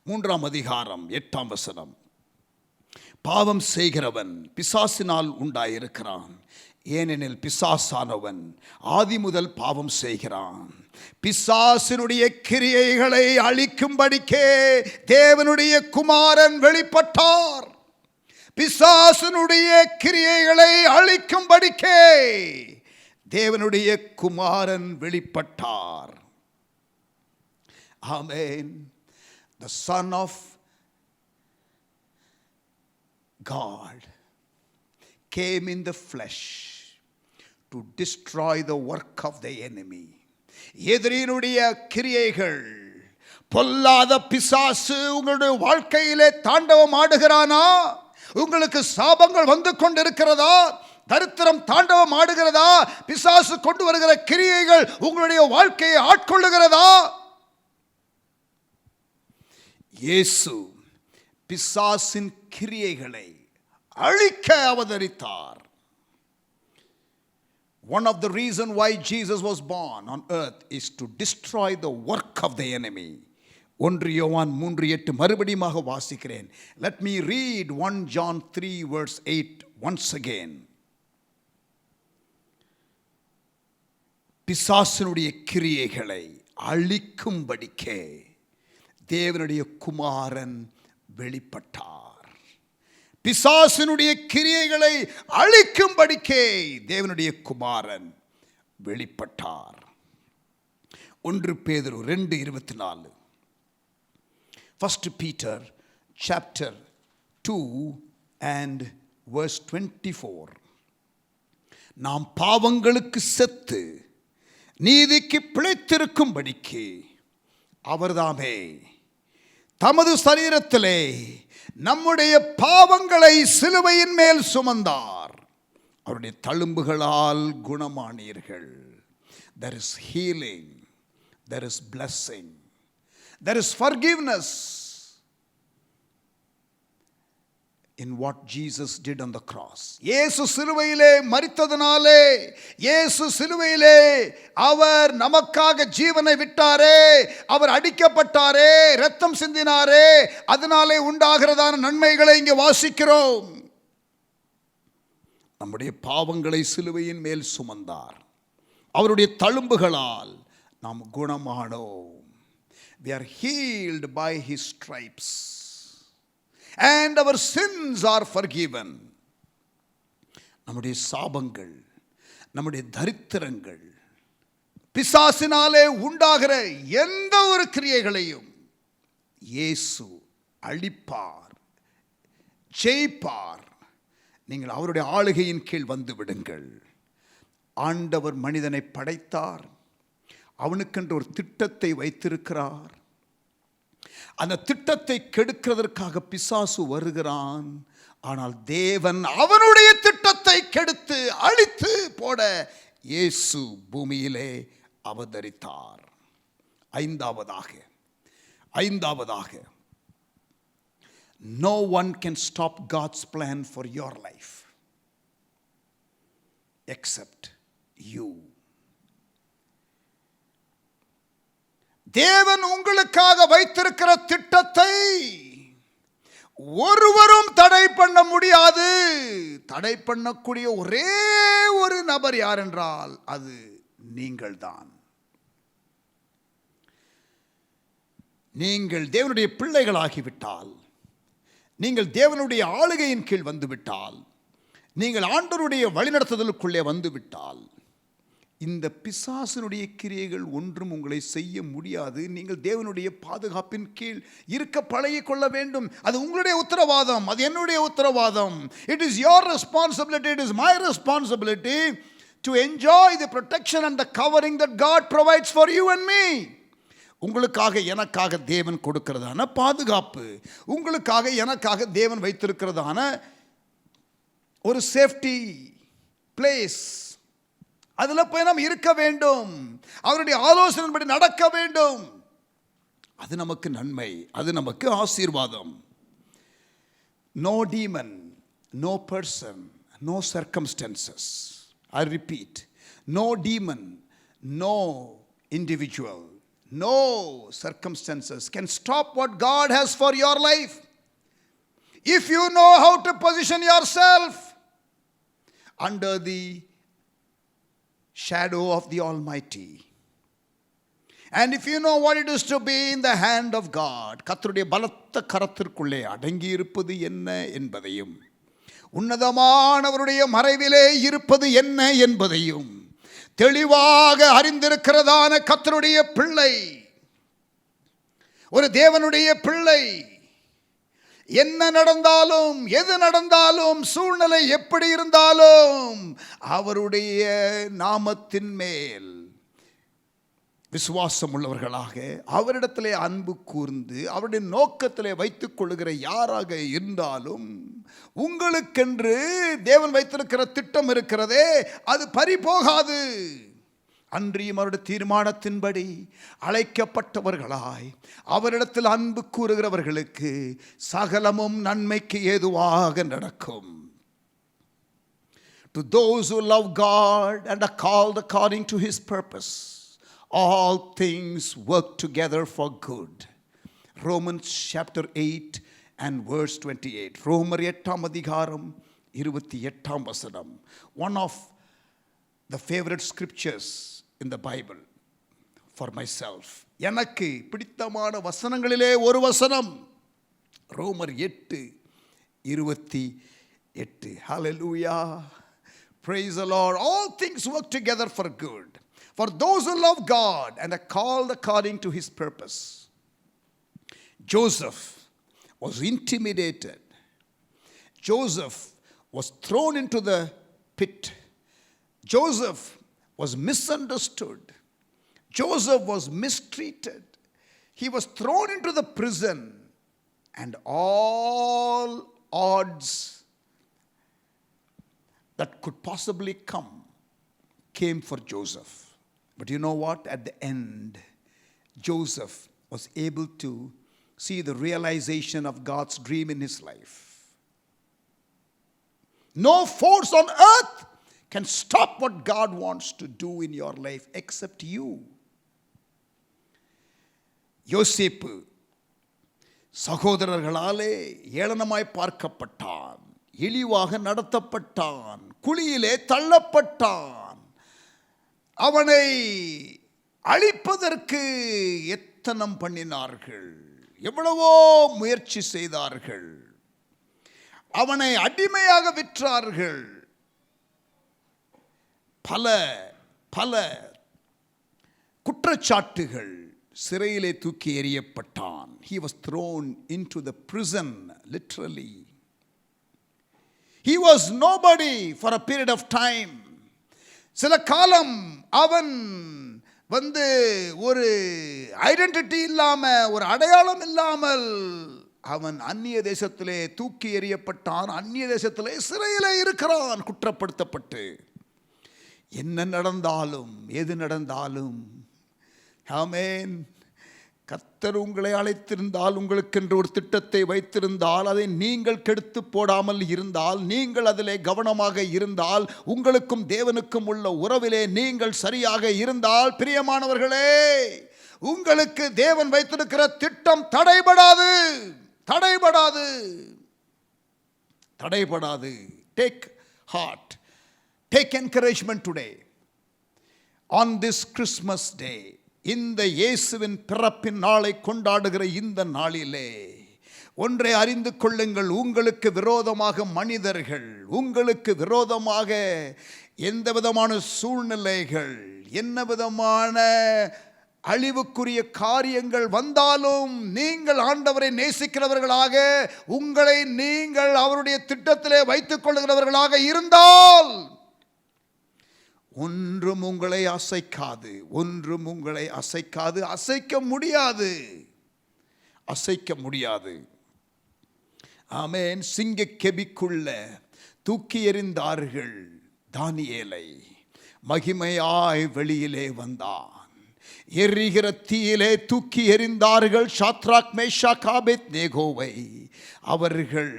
Speaker 1: 3:8. பாவம் செய்கிறவன் பிசாசினால் உண்டாயிருக்கிறான், ஏனெனில் பிசாசானவன் ஆதி முதல் பாவம் செய்கிறான். பிசாசினுடைய கிரியைகளை அழிக்கும்படிக்கே தேவனுடைய குமாரன் வெளிப்பட்டார். பிசாசினுடைய கிரியைகளை அழிக்கும்படிக்கே தேவனுடைய குமாரன் வெளிப்பட்டார். Amen. The Son of God came in the flesh to destroy the work of the enemy. எதிரினுடைய கிரியைகள், பொல்லாத பிசாசு உங்களுடைய வாழ்க்கையிலே தாண்டவம் ஆடுகிறானா? உங்களுக்கு சாபங்கள் வந்து கொண்டிருக்கிறதா? தரித்திரம் தாண்டவம் ஆடுகிறதா? பிசாசு கொண்டு வருகிற கிரியைகள் உங்களுடைய வாழ்க்கையை ஆட்கொள்ளுகிறதா? இயேசு பிசாசின் கிரியைகளை அழிக்க அவதரித்தார். One of the reasons why Jesus was born on earth is to destroy the work of the enemy. 1 யோவான் 3:8 மறுபடியும் வாசிக்கிறேன். Let me read 1 John 3:8 once again. பிசாசினுடைய கிரியைகளை அழிக்கும்படிக்கே தேவனுடைய குமாரன் வெளிப்பட்டார். பிசாசினுடைய கிரியைகளை அழிக்கும்படிக்கே தேவனுடைய குமாரன் வெளிப்பட்டார். 1 பேதுரு 2:24. 1 Peter chapter 2 and verse 24. நாம் பாவங்களுக்கு செத்து நீதிக்கு பிழைத்திருக்கும்படிக்கு அவர்தாமே தமது சரீரத்திலே நம்முடைய பாவங்களை சிலுவையின் மேல் சுமந்தார், அவருடைய தழும்புகளால் குணமானீர்கள். There is healing, there is blessing, there is forgiveness in what Jesus did on the cross. இயேசு சிலுவையிலே மரித்ததனாலே, இயேசு சிலுவையிலே அவர் நமக்காக ஜீவனை விட்டாரே, அவர் அடிக்கப்பட்டாரே, இரத்தம் சிந்தினாரே, அதனாலே உண்டாகிறதான நன்மைகளை இங்கே வாசிக்கிறோம். நம்முடைய பாவங்களை சிலுவையின் மேல் சுமந்தார், அவருடைய தழும்புகளால் நாம் குணமானோம். We are healed by his stripes and our sins are forgiven. நம்முடைய சாபங்கள், நம்முடைய தரித்திரங்கள், பிசாசினாலே உண்டாகிற எந்த ஒரு கிரியைகளையும் இயேசு அழிப்பார், ஜெயிப்பார். நீங்கள் அவருடைய ஆளுகையின் கீழ் வந்து விடுங்கள். ஆண்டவர் மனிதனை படைத்தார், அவனுக்கென்று ஒரு திட்டத்தை வைத்திருக்கிறார். அந்த திட்டத்தை கெடுக்கிறதற்காக பிசாசு வருகிறான். ஆனால் தேவன் அவனுடைய திட்டத்தை கெடுத்து அழித்து போட இயேசு பூமியிலே அவதரித்தார். ஐந்தாவதாக no one can stop God's plan for your life except you. தேவன் உங்களுக்காக வைத்திருக்கிற திட்டத்தை ஒருவரும் தடை பண்ண முடியாது. தடை பண்ணக்கூடிய ஒரே ஒரு நபர் யார் என்றால் அது நீங்கள்தான். நீங்கள் தேவனுடைய பிள்ளைகளாகிவிட்டால், நீங்கள் தேவனுடைய ஆளுகையின் கீழ் வந்துவிட்டால், நீங்கள் ஆண்டவருடைய வழிநடத்துதலுக்குள்ளே வந்துவிட்டால், இந்த பிசாசினுடைய கிரியைகள் ஒன்றும் உங்களை செய்ய முடியாது. நீங்கள் தேவனுடைய பாதுகாப்பின் கீழ் இருக்க பழகிக் கொள்ள வேண்டும். அது உங்களுடைய உத்தரவாதம், அது என்னுடைய உத்தரவாதம். It is your responsibility, it is my responsibility to enjoy the protection and the covering that God provides for you and me. உங்களுக்காக எனக்காக தேவன் கொடுக்கிறதான பாதுகாப்பு, உங்களுக்காக எனக்காக தேவன் வைத்திருக்கிறதான ஒரு சேஃப்டி பிளேஸ், அதில் போய் நாம் இருக்க வேண்டும். அவருடைய ஆலோசனைப்படி நடக்க வேண்டும். அது நமக்கு நன்மை, அது நமக்கு ஆசீர்வாதம். No demon, no person, no circumstances. I repeat, no demon, no individual, no circumstances can stop what God has for your life. If you know how to position yourself under the shadow of the Almighty, and if you know what it is to be in the hand of God, கர்த்தருடைய பலத்த கரத்திற்குள்ளே அடங்கி இருப்பது என்ன என்பதையும், உன்னதமானவருடைய மறைவிலே இருப்பது என்ன என்பதையும் தெளிவாக அறிந்திருக்கிறதான கர்த்தருடைய பிள்ளை, ஒரு தேவனுடைய பிள்ளை, என்ன நடந்தாலும் எது நடந்தாலும் சூழ்நிலை எப்படி இருந்தாலும் அவருடைய நாமத்தின் மேல் விசுவாசம் உள்ளவர்களாக, அவரிடத்திலே அன்பு கூர்ந்து அவருடைய நோக்கத்திலே வைத்துக் கொள்ளுகிற யாராக இருந்தாலும், உங்களுக்கென்று தேவன் வைத்திருக்கிற திட்டம் இருக்கிறதே, அது பறிபோகாது. அன்றியும் அவருடைய தீர்மானத்தின்படி அழைக்கப்பட்டவர்களாய் அவரிடத்தில் அன்பு கூறுகிறவர்களுக்கு சகலமும் நன்மைக்கு ஏதுவாக நடக்கும். To those who love God and are called according to His purpose, all things work together for good. Romans chapter 8 and verse 28. ரோமர் 8ஆம் அதிகாரம் 28ஆம் வசனம். One of the favorite scriptures in the Bible for myself. எனக்கு பிடித்தமான வசனங்களிலே ஒரு வசனம் ரோமர் 8:28. Hallelujah. Praise the Lord. All things work together for good for those who love God and are called according to His purpose. Joseph was intimidated. Joseph was thrown into the pit. Joseph was misunderstood. Joseph was mistreated. He was thrown into the prison, and all odds that could possibly came for Joseph. But you know what? At the end, Joseph was able to see the realization of God's dream in his life. No force on earth can stop what God wants to do in your life except you. யோசேப்பு சகோதரர்களாலே ஏளனமாய் பார்க்கப்பட்டான், இழிவாக நடத்தப்பட்டான், குழியிலே தள்ளப்பட்டான். அவனை அழிப்பதற்கு எத்தனம் பண்ணினார்கள், எவ்வளவோ முயற்சி செய்தார்கள், அவனை அடிமையாக விற்றார்கள். பல பல குற்றச்சாட்டுகள், சிறையிலே தூக்கி எறியப்பட்டான். He was thrown into the prison literally. He was nobody for a period of time. சில காலம் அவன் ஒரு ஐடென்டிட்டி இல்லாமல், ஒரு அடையாளம் இல்லாமல் அவன் அந்நிய தேசத்திலே தூக்கி எறியப்பட்டான். அந்நிய தேசத்திலே சிறையிலே இருக்கிறான், குற்றப்படுத்தப்பட்டு. என்ன நடந்தாலும் எது நடந்தாலும், ஆமென், கர்த்தர் உங்களை அழைத்திருந்தால், உங்களுக்கென்று ஒரு திட்டத்தை வைத்திருந்தால், அதை நீங்கள் கெடுத்து போடாமல் இருந்தால், நீங்கள் அதிலே கவனமாக இருந்தால், உங்களுக்கும் தேவனுக்கும் உள்ள உறவிலே நீங்கள் சரியாக இருந்தால், பிரியமானவர்களே, உங்களுக்கு தேவன் வைத்திருக்கிற திட்டம் தடைபடாது, தடைபடாது, தடைபடாது. Take heart, take encouragement today on this Christmas day. இந்த இயேசுவின் பிறப்பின் நாளை கொண்டாடுகிற இந்த நாளிலே ஒன்றை அறிந்து கொள்ளுங்கள். உங்களுக்கு விரோதமாக மனிதர்கள், உங்களுக்கு விரோதமாக எந்த விதமான சூழ்நிலைகள், என்ன விதமான அழிவுக்குரிய காரியங்கள் வந்தாலும், நீங்கள் ஆண்டவரை நேசிக்கிறவர்களாக, உங்களை நீங்கள் அவருடைய திட்டத்திலே வைத்துக் கொள்ளுகிறவர்களாக இருந்தால், ஒன்றும் உங்களை அசைக்காது, ஒன்றும் உங்களை அசைக்காது, அசைக்க முடியாது, அசைக்க முடியாது. ஆமென். சிங்கக்கெபிக்குள்ள தூக்கி எறிந்தார்கள் தானியேலை. மகிமையாய் வெளியிலே வந்தான். எரிகிற தீயிலே தூக்கி எறிந்தார்கள் சாத்ராக், மேஷாக், ஆபேத்நேகோவை. அவர்கள்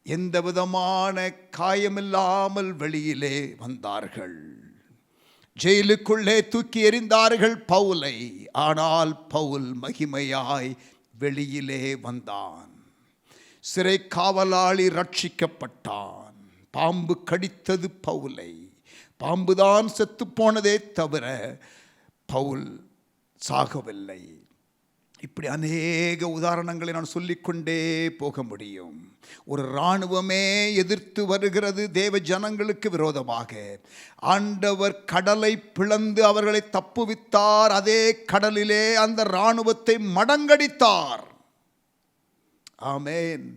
Speaker 1: எந்த விதமான காயமில்லாமல் வெளியிலே வந்தார்கள். ஜெயிலுக்குள்ளே தூக்கி எறிந்தார்கள் பவுலை. ஆனால் பவுல் மகிமையாய் வெளியிலே வந்தான். சிறை காவலாளி ரட்சிக்கப்பட்டான். பாம்பு கடித்தது பவுலை. பாம்புதான் செத்து போனதே தவிர பவுல் சாகவில்லை. இப்படி அநேக உதாரணங்களை நான் சொல்லிக்கொண்டே போக முடியும். ஒரு இராணுவமே எதிர்த்து வருகிறது தேவ ஜனங்களுக்கு விரோதமாக. ஆண்டவர் கடலை பிளந்து அவர்களை தப்புவித்தார். அதே கடலிலே அந்த இராணுவத்தை மடங்கடித்தார். ஆமென்,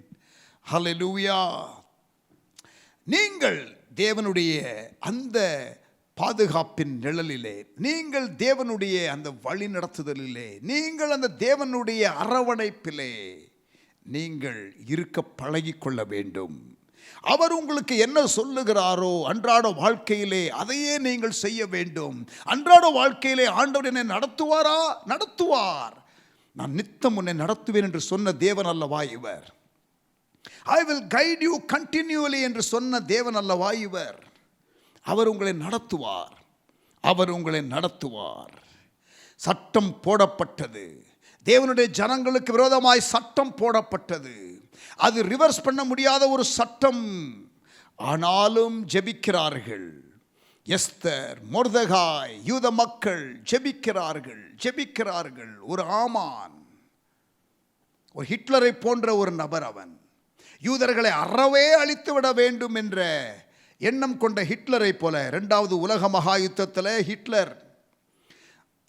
Speaker 1: ஹல்லேலூயா. நீங்கள் தேவனுடைய அந்த பாதுகாப்பின் நிழலிலே, நீங்கள் தேவனுடைய அந்த வழி நடத்துதலிலே, நீங்கள் அந்த தேவனுடைய அரவணைப்பிலே நீங்கள் இருக்க பழகிக்கொள்ள வேண்டும். அவர் உங்களுக்கு என்ன சொல்லுகிறாரோ அன்றாட வாழ்க்கையிலே அதையே நீங்கள் செய்ய வேண்டும். அன்றாட வாழ்க்கையிலே ஆண்டவர் என்னை நடத்துவாரா? நடத்துவார். நான் நித்தம் உன்னை நடத்துவேன் என்று சொன்ன தேவன் அல்லவா இவர்? I will guide you continuously என்று சொன்ன தேவன் அல்லவா இவர்? அவர் உங்களை நடத்துவார், அவர் உங்களை நடத்துவார். சட்டம் போடப்பட்டது, தேவனுடைய ஜனங்களுக்கு விரோதமாய் சட்டம் போடப்பட்டது. அது ரிவர்ஸ் பண்ண முடியாத ஒரு சட்டம். ஆனாலும் ஜெபிக்கிறார்கள். எஸ்தர், மொர்தெகாய், யூத மக்கள் ஜெபிக்கிறார்கள், ஜெபிக்கிறார்கள். ஒரு ஆமான், ஒரு ஹிட்லரை போன்ற ஒரு நபர், அவன் யூதர்களை அறவே அழித்து விட வேண்டும் என்ற எண்ணம் கொண்ட ஹிட்லரை போல. இரண்டாவது உலக மகா யுத்தத்தில் ஹிட்லர்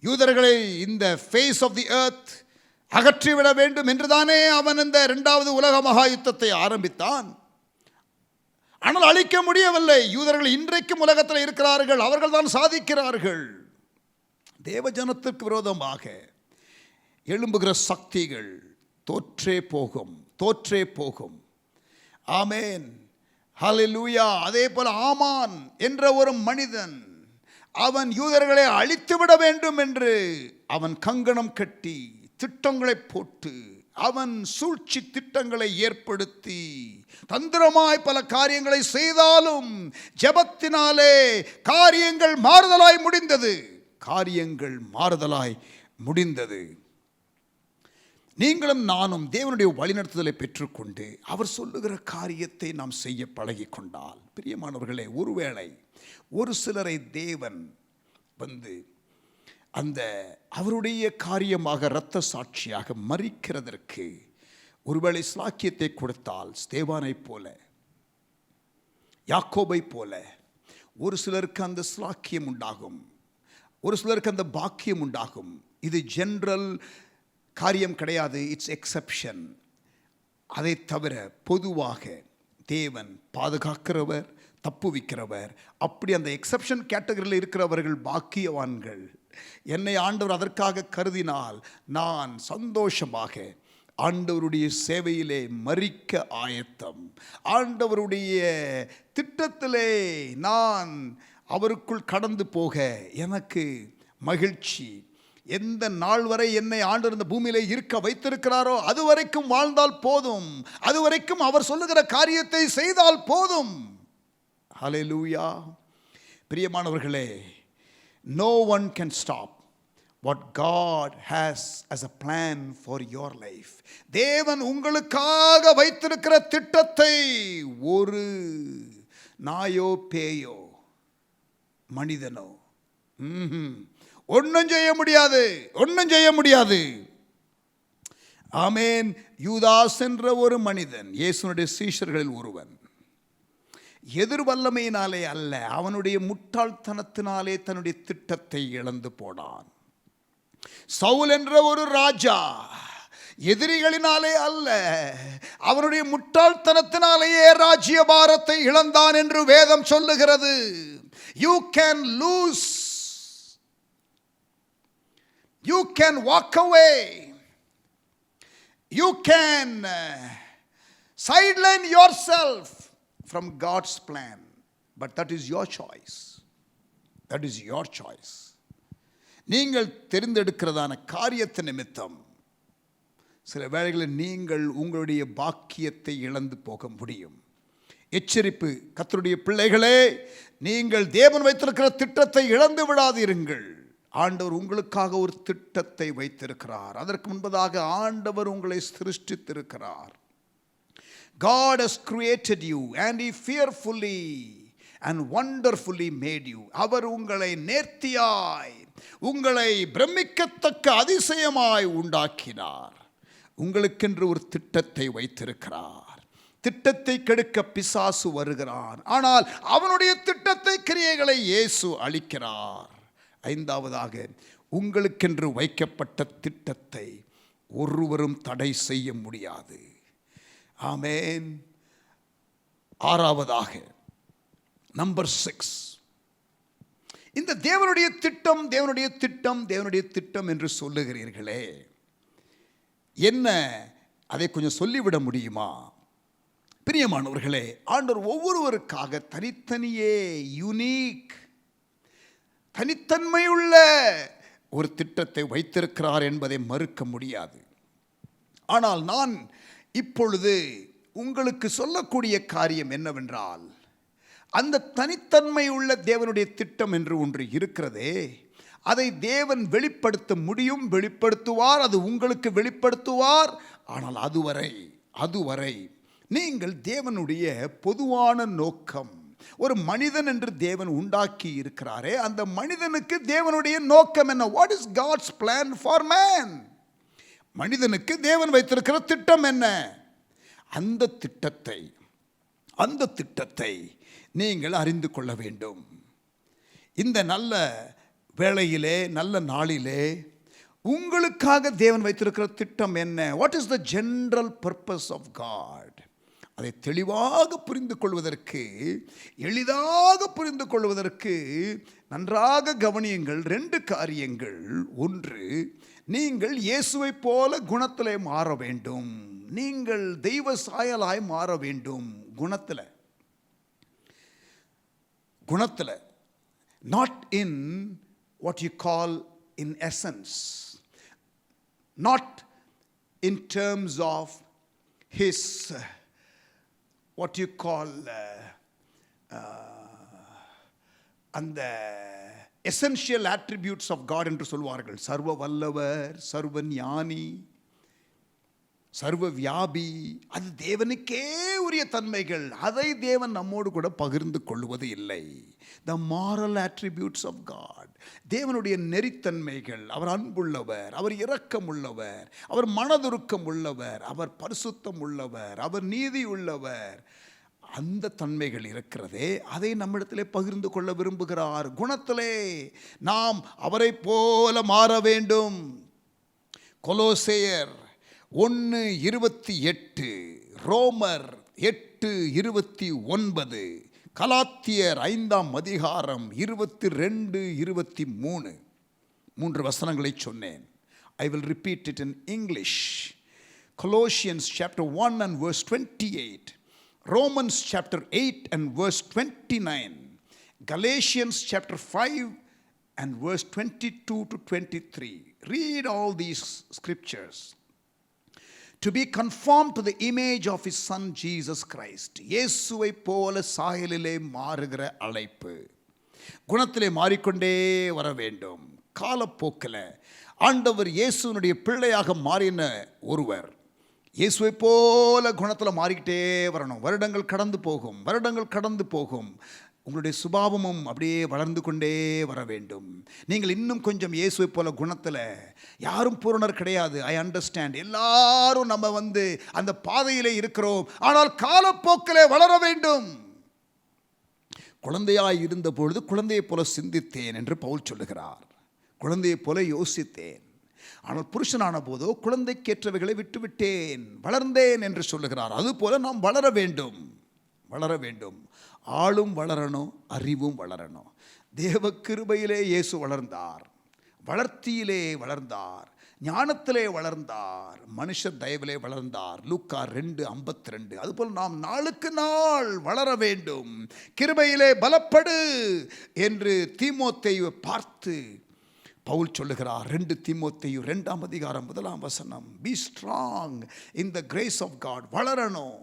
Speaker 1: யூதர்களை இந்த ஃபேஸ் ஆஃப் தி எர்த் அகற்றிவிட வேண்டும் என்றுதானே அவன் இந்த இரண்டாவது உலக மகா யுத்தத்தை ஆரம்பித்தான். ஆனால் அழிக்க முடியவில்லை. யூதர்கள் இன்றைக்கும் உலகத்தில் இருக்கிறார்கள், அவர்கள் தான் சாதிக்கிறார்கள். தேவ ஜனத்திற்கு விரோதமாக எழும்புகிற சக்திகள் தோற்றே போகும், தோற்றே போகும். ஆமென், ஹல்லேலூயா. அதே போல ஆமான் என்ற ஒரு மனிதன், அவன் யூதர்களை அழித்துவிட வேண்டும் என்று அவன் கங்கணம் கட்டி திட்டங்களை போட்டு, அவன் சூழ்ச்சி திட்டங்களை ஏற்படுத்தி தந்திரமாய் பல காரியங்களை செய்தாலும் ஜெபத்தினாலே காரியங்கள் மாறுதலாய் முடிந்தது, காரியங்கள் மாறுதலாய் முடிந்தது. நீங்களும் நானும் தேவனுடைய வழிநடத்துதலை பெற்றுக்கொண்டு அவர் சொல்லுகிற காரியத்தை நாம் செய்ய பழகி கொண்டால், பிரியமானவர்களே, ஒருவேளை ஒரு சிலரை தேவன் அந்த அவருடைய காரியமாக இரத்த சாட்சியாக மரிக்கிறதற்கு ஒருவேளை ஸ்லாக்கியத்தை கொடுத்தால், ஸ்தேவானை போல, யாக்கோபை போல ஒரு சிலருக்கு அந்த ஸ்லாக்கியம் உண்டாகும், ஒரு சிலருக்கு அந்த பாக்கியம் உண்டாகும். இது ஜெனரல் காரியம் கிடையாது, இட்ஸ் எக்ஸெப்ஷன். அதை தவிர பொதுவாக தேவன் பாதுகாக்கிறவர், தப்புவிக்கிறவர். அப்படி அந்த எக்ஸெப்ஷன் கேட்டகரியில் இருக்கிறவர்கள் பாக்கியவான்கள். என்னை ஆண்டவர் அதற்காக கருதினால் நான் சந்தோஷமாக ஆண்டவருடைய சேவையிலே மரிக்க ஆயத்தம். ஆண்டவருடைய திட்டத்திலே நான் அவருக்குள் கடந்து போக எனக்கு மகிழ்ச்சி. எந்த நாள் வரை என்னை ஆண்டவர் இந்த பூமியிலே இருக்க வைத்திருக்கிறாரோ அது வரைக்கும் வாழ்ந்தால் போதும். அது வரைக்கும் அவர் சொல்லுகிற காரியத்தை செய்தால் போதும். ஹல்லேலூயா. பிரியமானவர்களே, no one can stop what God has as a plan for your life. தேவன் உங்களுக்காக வைத்திருக்கிற திட்டத்தை ஒரு நாயோ பேயோ மனிதனோ ஒன்றும் செய்ய முடியாது, ஒன்றும் செய்ய முடியாது. ஆமேன். யூதாஸ் என்ற ஒரு மனிதன், இயேசுனுடைய சீஷர்களில் ஒருவன், எதிர்வல்லமையினாலே அல்ல, அவனுடைய முட்டாள்தனத்தினாலே தன்னுடைய திட்டத்தை இழந்து போனான். சவுல் என்ற ஒரு ராஜா எதிரிகளினாலே அல்ல, அவனுடைய முட்டாள்தனத்தினாலேயே ராஜ்ய பாரத்தை இழந்தான் என்று வேதம் சொல்லுகிறது. You can lose, you can walk away, you can sideline yourself from God's plan, but that is your choice. That is your choice. நீங்கள் தெரிந்தெடுக்கிறதான காரியத்தை நிமித்தம் சில வேளைகளில் நீங்கள் உங்களுடைய பாக்கியத்தை இழந்து போக முடியும். எச்சரிப்பு, கர்த்தருடைய பிள்ளைகளே, நீங்கள் தேவன் வைத்திருக்கிற திட்டத்தை இழந்து விடாதீர்கள். ஆண்டவர் உங்களுக்காக ஒரு திட்டத்தை வைத்திருக்கிறார். அதற்கு முன்பதாக ஆண்டவர் உங்களை சிருஷ்டித்திருக்கிறார். God has created you and He fearfully and wonderfully made you. அவர் உங்களை நேர்த்தியாய், உங்களை பிரமிக்கத்தக்க அதிசயமாய் உண்டாக்கினார். உங்களுக்கென்று ஒரு திட்டத்தை வைத்திருக்கிறார். திட்டத்தை கெடுக்க பிசாசு வருகிறான், ஆனால் அவனுடைய திட்டத்தை, கிரியைகளை இயேசு அளிக்கிறார். ஐந்தாவதாக, உங்களுக்கென்று வைக்கப்பட்ட திட்டத்தை ஒருவரும் தடை செய்ய முடியாது. ஆமென். ஆறாவதாக, நம்பர் 6, இந்த தேவனுடைய திட்டம், தேவனுடைய திட்டம், தேவனுடைய திட்டம் என்று சொல்லுகிறீர்களே, என்ன, அதை கொஞ்சம் சொல்லிவிட முடியுமா? பிரியமானவர்களே, ஆண்டவர் ஒவ்வொருவருக்காக தனித்தனியே யூனிக், தனித்தன்மையுள்ள ஒரு திட்டத்தை வைத்திருக்கிறார் என்பதை மறுக்க முடியாது. ஆனால் நான் இப்பொழுது உங்களுக்கு சொல்லக்கூடிய காரியம் என்னவென்றால், அந்த தனித்தன்மை உள்ள தேவனுடைய திட்டம் என்று ஒன்று இருக்கிறதே, அதை தேவன் வெளிப்படுத்த முடியும், வெளிப்படுத்துவார், அது உங்களுக்கு வெளிப்படுத்துவார். ஆனால் அதுவரை நீங்கள் தேவனுடைய பொதுவான நோக்கம், ஒரு மனிதன் என்று தேவன் உண்டாக்கி இருக்கிறாரே, அந்த மனிதனுக்கு தேவனுடைய நோக்கம் என்ன? What is God's plan for man? மனிதனுக்கு தேவன் வைத்திருக்கிற திட்டம் என்ன? அந்த திட்டத்தை நீங்கள் அறிந்து கொள்ள வேண்டும். இந்த நல்ல வேளையிலே, நல்ல நாளிலே உங்களுக்காக தேவன் வைத்திருக்கிற திட்டம் என்ன? What is the general purpose of God? அதை தெளிவாக புரிந்து கொள்வதற்கு, எளிதாக புரிந்து கொள்வதற்கு நன்றாக கவனியுங்கள். 2 காரியங்கள். ஒன்று, நீங்கள் இயேசுவை போல குணத்திலே மாற வேண்டும். நீங்கள் தெய்வ சாயலாய் மாற வேண்டும். குணத்தில், not in what you call in essence, not in terms of his what you call அந்த essential attributes of God என்று சொல்வார்கள். சர்வ வல்லவர், சர்வ ஞானி, சர்வ வியாபி, அது தேவனுக்கே உரிய தன்மைகள். அதை தேவன் நம்மோடு கூட பகிர்ந்து கொள்வது இல்லை. the moral attributes of God, தேவனுடைய நெறித்தன்மைகள். அவர் அன்புள்ளவர், அவர் இரக்கம் உள்ளவர், அவர் மனதுருக்கம் உள்ளவர், அவர் பரிசுத்தம் உள்ளவர், அவர் நீதி உள்ளவர். அந்த தன்மைகள் இருக்கிறதே, அதை நம்மிடத்திலே பகிர்ந்து கொள்ள விரும்புகிறார். குணத்திலே நாம் அவரை போல மாற வேண்டும். கொலோசேயர் 1:28, ரோமர் 8:29, கலாத்தியர் 5 22, 23. 3 வசனங்களை சொன்னேன். I will repeat it in English. Colossians chapter 1 and verse 28. Romans chapter 8 and verse 29. Galatians chapter 5 and verse 22 to 23. Read all these scriptures. To be conformed to the image of his son Jesus Christ. இயேசுவை போல சாயலிலே மாறுகிற அழைப்பு. குணத்திலே மாறிக்கொண்டே வர வேண்டும். காலப்போக்கில் ஆண்டவர் இயேசுனுடைய பிள்ளையாக மாறின ஒருவர் இயேசுவை போல குணத்தில் மாறிக்கிட்டே வரணும். வருடங்கள் கடந்து போகும். உங்களுடைய சுபாவமும் அப்படியே வளர்ந்து கொண்டே வர வேண்டும். நீங்கள் இன்னும் கொஞ்சம் இயேசுவை போல குணத்தில், யாரும் பூரணர் கிடையாது, ஐ அண்டர்ஸ்டாண்ட், எல்லாரும் நம்ம அந்த பாதையிலே இருக்கிறோம். ஆனால் காலப்போக்கிலே வளர வேண்டும். குழந்தையாய் இருந்த பொழுது குழந்தையைப் போல சிந்தித்தேன் என்று பவுல் சொல்லுகிறார். குழந்தையைப் போல யோசித்தேன், ஆனால் புருஷனான போதோ குழந்தைக்கேற்றவைகளை விட்டுவிட்டேன், வளர்ந்தேன் என்று சொல்லுகிறார். அதுபோல நாம் வளர வேண்டும். ஆளும் வளரணும், அறிவும் வளரணும். தேவ கிருபையிலே இயேசு வளர்ந்தார், வளர்த்தியிலே வளர்ந்தார், ஞானத்திலே வளர்ந்தார், மனுஷர் தயவிலே வளர்ந்தார். லூக்கா 2:52. அதுபோல் நாம் நாளுக்கு நாள் வளர வேண்டும். கிருபையிலே பலப்படு என்று தீமோத்தேயுவை பார்த்து பவுல் சொல்லுகிறார். 2 தீமோத்தேயு 2ஆம் அதிகாரம் 1ஆம் வசனம். Be strong in the grace of God. வளரணும்.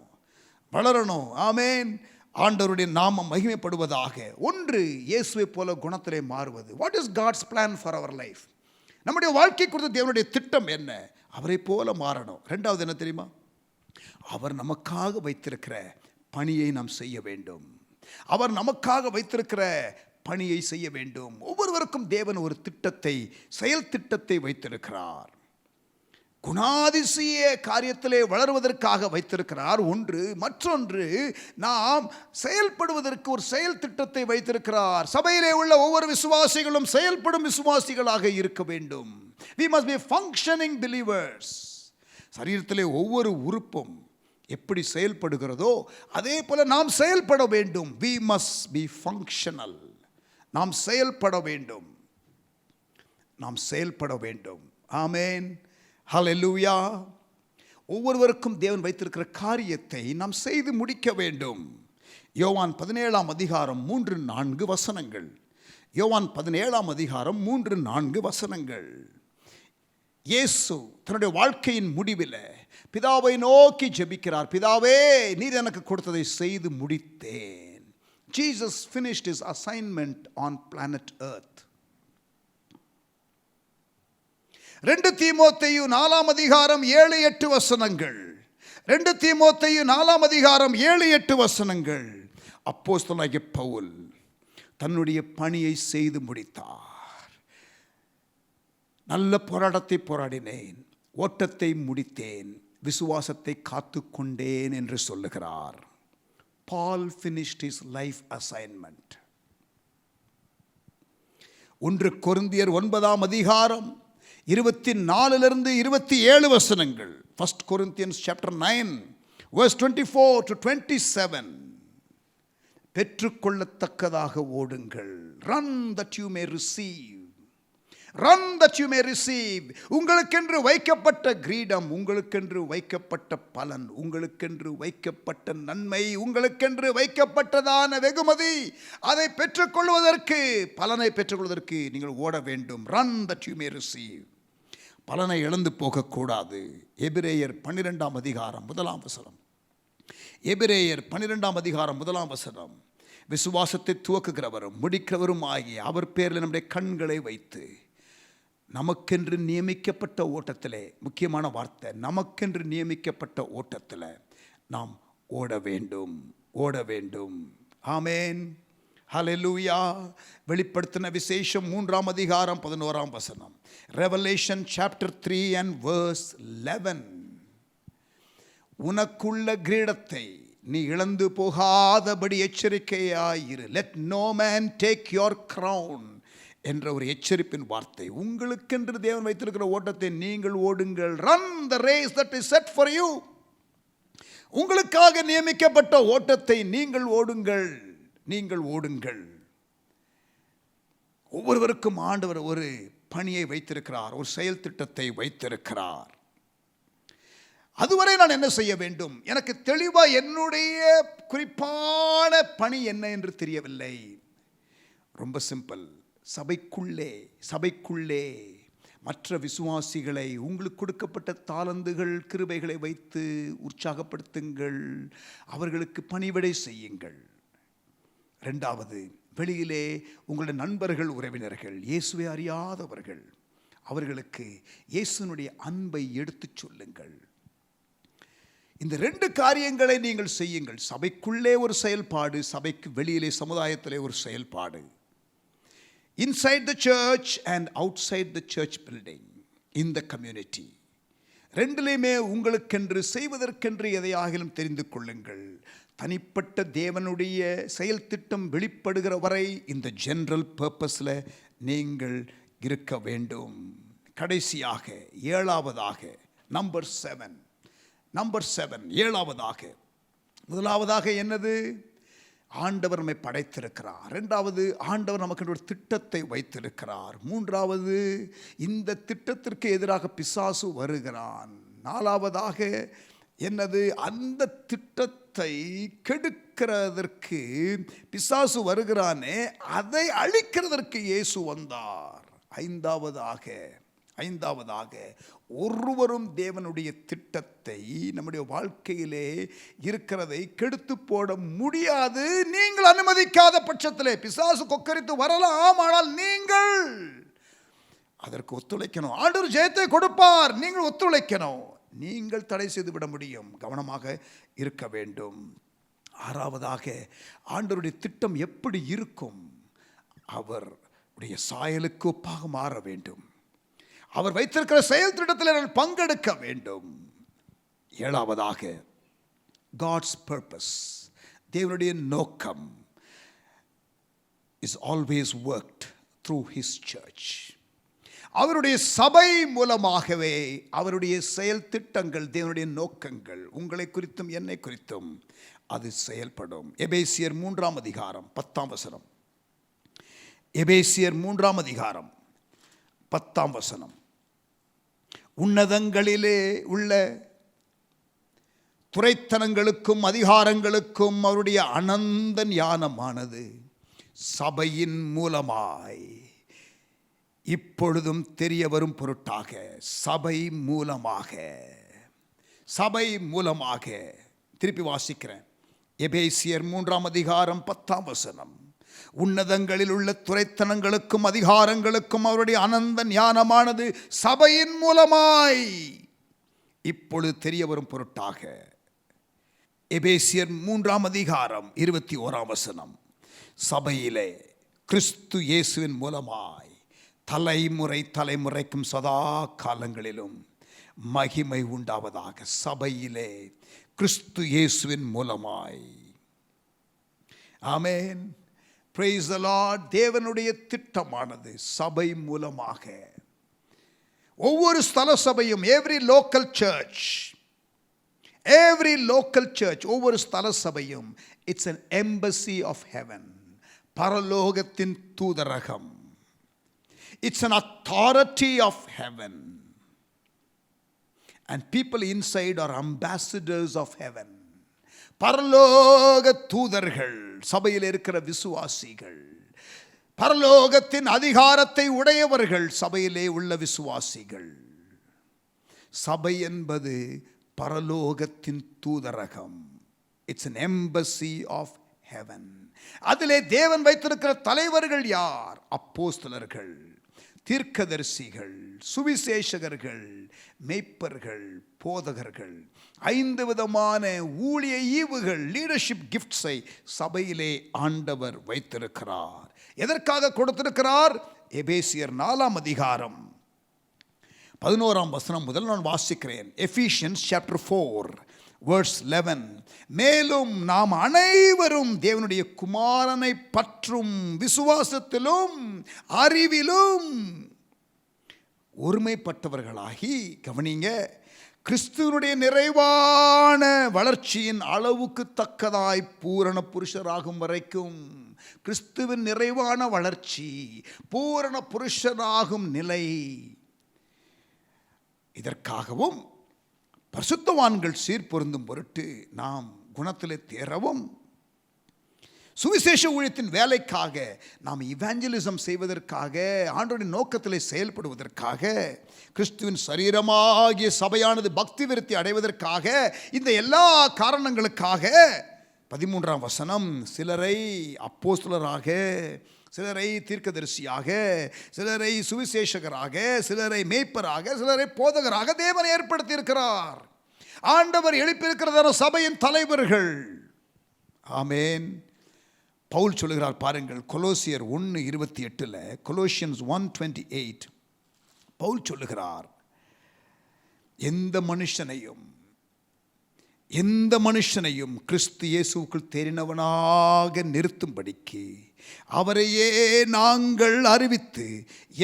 Speaker 1: ஆமேன். ஆண்டவருடைய நாமம் மகிமைப்படுவதாக. ஒன்று, இயேசுவை போல குணத்திலே மாறுவது. What is God's plan for our life? நம்முடைய வாழ்க்கை குறித்த தேவனுடைய திட்டம் என்ன? அவரை போல மாறணும். 2வது என்ன தெரியுமா? அவர் நமக்காக வைத்திருக்கிற பணியை நாம் செய்ய வேண்டும். பணியை செய்ய வேண்டும். ஒவ்வொருவருக்கும் தேவன் ஒரு செயல் திட்டத்தை வைத்திருக்கிறார். குணாதிசய காரியத்திலே வளருவதற்காக வைத்திருக்கிறார் ஒன்று. மற்றொன்று, நாம் செயல்படுவதற்கு ஒரு செயல் திட்டத்தை வைத்திருக்கிறார். சபையிலே உள்ள ஒவ்வொரு விசுவாசிகளும் செயல்படும் விசுவாசிகளாக இருக்க வேண்டும். We must be functioning believers. சரீரத்திலே ஒவ்வொரு உறுப்பும் எப்படி செயல்படுகிறதோ அதே போல நாம் செயல்பட வேண்டும். We must be functional. நாம் செயல்பட வேண்டும். ஆமென். ஹல்லேலூயா. ஒவ்வொருவருக்கும் தேவன் வைத்திருக்கிற காரியத்தை நாம் செய்து முடிக்க வேண்டும். யோவான் 17ஆம் அதிகாரம் 3-4 வசனங்கள். யோவான் 17ஆம் அதிகாரம் 3-4 வசனங்கள். இயேசு தன்னுடைய வாழ்க்கையின் முடிவில் பிதாவை நோக்கி ஜெபிக்கிறார். பிதாவே, நீர் எனக்கு கொடுத்ததை செய்து முடித்தேன். Jesus finished his assignment on planet Earth. 2 தீமோத்தேயு 4ஆம் அதிகாரம் 7-8 வசனங்கள். 2 தீமோத்தேயு 4ஆம் அதிகாரம் 7-8 வசனங்கள். அப்போஸ்தலனாகிய பவுல் தன்னுடைய பணியை செய்து முடித்தார். நல்ல போராட்டத்தை போராடினேன், ஓட்டத்தை முடித்தேன், விசுவாசத்தை காத்து கொண்டேன் என்று சொல்லுகிறார். Paul finished his life assignment. 1 கொரிந்தியர் 9ஆம் அதிகாரம் 24 27 வசனங்கள். 1 Corinthians chapter 9 verse 24 to 27. பெற்றுக்கொள்ளத்தக்கதாக ஓடுங்கள். Run that you may receive. உங்களுக்கென்று வைக்கப்பட்ட கிரீடம், உங்களுக்கென்று வைக்கப்பட்ட பலன், உங்களுக்கென்று வைக்கப்பட்ட நன்மை, உங்களுக்கென்று வைக்கப்பட்டதான வெகுமதி, அதை பெற்றுக்கொள்வதற்கு, பலனை பெற்றுக்கொள்வதற்கு நீங்கள் ஓட வேண்டும். Run that you may receive. பலனை இழந்து போகக்கூடாது. எபிரேயர் 12ஆம் அதிகாரம் 1ஆம் வசனம். எபிரேயர் 12ஆம் அதிகாரம் 1ஆம் வசனம். விசுவாசத்தை துவக்குகிறவரும் முடிக்கிறவரும் ஆகிய அவர் பேரில் நம்முடைய கண்களை வைத்து நமக்கென்று நியமிக்கப்பட்ட ஓட்டத்திலே, முக்கியமான வார்த்தை, நமக்கென்று நியமிக்கப்பட்ட ஓட்டத்தில் நாம் ஓட வேண்டும். ஆமேன். ஹல்லேலூயா. வெளிப்படுத்தின விசேஷம் 3ஆம் அதிகாரம் 11ஆம் வசனம். Revelation chapter 3 and verse 11. உனக்குள்ள கிரீடத்தை நீ இழந்து போகாதபடி எச்சரிக்கையாயிரு. Let no man take your crown என்ற ஒரு எச்சரிப்பின் வார்த்தை. உங்களுக்கென்று தேவன் வைத்திருக்கிற ஓட்டத்தை நீங்கள் ஓடுங்கள். Run the race that is set for you. உங்களுக்காக நியமிக்கப்பட்ட ஓட்டத்தை நீங்கள் ஓடுங்கள். ஒவ்வொருவருக்கும் ஆண்டவர் ஒரு பணியை வைத்திருக்கிறார், ஒரு செயல் திட்டத்தை வைத்திருக்கிறார். அதுவரை நான் என்ன செய்ய வேண்டும்? எனக்கு தெளிவாக என்னுடைய குறிப்பான பணி என்ன என்று தெரியவில்லை. ரொம்ப சிம்பிள். சபைக்குள்ளே மற்ற விசுவாசிகளை உங்களுக்கு கொடுக்கப்பட்ட தாளந்துகள், கிருபைகளை வைத்து உற்சாகப்படுத்துங்கள், அவர்களுக்கு பணிவிடை செய்யுங்கள். ரெண்டாவது, வெளியிலே உங்களுடைய நண்பர்கள், உறவினர்கள், இயேசுவை அறியாதவர்கள், அவர்களுக்கு இயேசுனுடைய அன்பை எடுத்துச் சொல்லுங்கள். இந்த 2 காரியங்களை நீங்கள் செய்யுங்கள். சபைக்குள்ளே ஒரு செயல்பாடு, சபைக்கு வெளியிலே சமுதாயத்திலே ஒரு செயல்பாடு. Inside the church and outside the church building, in the community. ரெண்டிலையுமே உங்களுக்கென்று செய்வதற்கென்று எதையாகிலும் தெரிந்து கொள்ளுங்கள். தனிப்பட்ட தேவனுடைய செயல் திட்டம் வெளிப்படுகிற வரை இந்த ஜெனரல் பர்பஸில் நீங்கள் இருக்க வேண்டும். கடைசியாக 7ஆவதாக நம்பர் 7 7ஆவதாக, முதலாவதாக என்னது? ஆண்டவர் நம்மை படைத்திருக்கிறார். 2வது, ஆண்டவர் நமக்கு ஒரு திட்டத்தை வைத்திருக்கிறார். 3வது, இந்த திட்டத்திற்கு எதிராக பிசாசு வருகிறான். 4வதாக என்னது? அந்த திட்டத்தை கெடுக்கிறதற்கு பிசாசு வருகிறானே, அதை அழிக்கிறதற்கு இயேசு வந்தார். 5வதாக ஒருவரும் தேவனுடைய திட்டத்தை நம்முடைய வாழ்க்கையிலே இருக்கிறதை கெடுத்து போட முடியாது. நீங்கள் அனுமதிக்காத பட்சத்திலே பிசாசு கொக்கரித்து வரலாம், ஆனால் நீங்கள் அதற்கு ஒத்துழைக்கணும். ஆண்டவர் ஜெயத்தை கொடுப்பார், நீங்கள் ஒத்துழைக்கணும். நீங்கள் தடை செய்து விட முடியும். கவனமாக இருக்க வேண்டும். 6வதாக, ஆண்டவருடைய திட்டம் எப்படி இருக்கும்? அவருடைய சாயலுக்கு ஒப்பாக மாற வேண்டும். அவர் வைத்திருக்கிற செயல் திட்டத்தில் நான் பங்கெடுக்க வேண்டும். 7வதாக, God's purpose, தேவனுடைய நோக்கம் is always worked through his church. அவருடைய சபை மூலமாகவே அவருடைய செயல் திட்டங்கள், தேவனுடைய நோக்கங்கள் உங்களை குறித்தும் என்னை குறித்தும் அது செயல்படும். எபேசியர் 3ஆம் அதிகாரம் 10ஆம் வசனம். எபேசியர் 3ஆம் அதிகாரம் 10ஆம் வசனம். உன்னதங்களிலே உள்ள துரைத்தனங்களுக்கும் அதிகாரங்களுக்கும் அவருடைய அனந்த ஞானமானது சபையின் மூலமாய் இப்பொழுதும் தெரிய வரும் பொருட்டாக, சபை மூலமாக திருப்பி வாசிக்கிறேன். எபேசியர் 3ஆம் அதிகாரம் 10ஆம் வசனம். உன்னதங்களில் உள்ள துரைத்தனங்களுக்கும் அதிகாரங்களுக்கும் அவருடைய அனந்த ஞானமானது சபையின் மூலமாய் இப்பொழுது தெரிய வரும் பொருட்டாக. எபேசியர் 3ஆம் அதிகாரம் 21ஆம் வசனம். சபையிலே கிறிஸ்து இயேசுவின் மூலமாய் தலைமுறைக்கும் சதா காலங்களிலும் மகிமை உண்டாவதாக. சபையிலே கிறிஸ்து இயேசுவின் மூலமாய். ஆமென். Praise the Lord. தேவனுடைய திட்டமானது சபை மூலமாக. ஒவ்வொரு ஸ்தல சபையும், every local church, ஒவ்வொரு ஸ்தல சபையும் it's an embassy of heaven, பரலோகத்தின் தூதரகம். It's an authority of heaven, and people inside are ambassadors of heaven. பரலோக தூதர்கள், சபையில் இருக்கிற விசுவாசிகள், பரலோகத்தின் அதிகாரத்தை உடையவர்கள், சபையிலே உள்ள விசுவாசிகள். சபை என்பது பரலோகத்தின் தூதரகம். It's an embassy of heaven. அதிலே தேவன் வைத்திருக்கிற தலைவர்கள் யார்? அப்போஸ்தலர்கள், தீர்க்கதரிசிகள், சுவிசேஷகர்கள், மேய்ப்பர்கள், போதகர்கள். 5 விதமான ஊழிய ஈவுகள், லீடர்ஷிப் கிஃப்ட்ஸை சபையிலே ஆண்டவர் வைத்திருக்கிறார். எதற்காக கொடுத்திருக்கிறார்? எபேசியர் 4ஆம் அதிகாரம் 11ஆம் வசனம் முதல் நான் வாசிக்கிறேன். Ephesians chapter 4 verse 11. மேலும் நாம் அனைவரும் தேவனுடைய குமாரனை பற்றும் விசுவாசத்திலும் அறிவிலும் ஒருமைப்பட்டவர்களாகி, கவனிங்க, கிறிஸ்துவனுடைய நிறைவான வளர்ச்சியின் அளவுக்கு தக்கதாய் பூரண புருஷராகும் வரைக்கும் கிறிஸ்துவின் நிறைவான வளர்ச்சி, பூரண புருஷனாகும் நிலை. இதற்காகவும் பரிசுத்தவான்கள் சீர்பொருந்தும் பொருட்டு நாம் குணத்திலே தேரவும், சுவிசேஷ ஊழியத்தின் வேலைக்காக நாம் இவாஞ்சலிசம் செய்வதற்காக, ஆண்டவரின் நோக்கத்திலே செயல்படுவதற்காக, கிறிஸ்துவின் சரீரமாகிய சபையானது பக்தி விருத்தி அடைவதற்காக, இந்த எல்லா காரணங்களுக்காக 13ஆம் வசனம் சிலரை அப்போஸ்தலராக, சிலரை தீர்க்கதரிசியாக, சிலரை சுவிசேஷகராக, சிலரை மேய்ப்பராக, சிலரை போதகராக தேவன் ஏற்படுத்தி இருக்கிறார். ஆண்டவர் எழுப்பியிருக்கிறதான சபையின் தலைவர்கள். ஆமேன். பவுல் சொல்லுகிறார் பாருங்கள், கொலோசியர் 1:28, கொலோசியன்ஸ் 1:28 பவுல் சொல்லுகிறார், எந்த மனுஷனையும் கிறிஸ்து இயேசுவுக்குள் தேறினவனாக நிறுத்தும்படிக்கு அவரையே நாங்கள் அறிவித்து,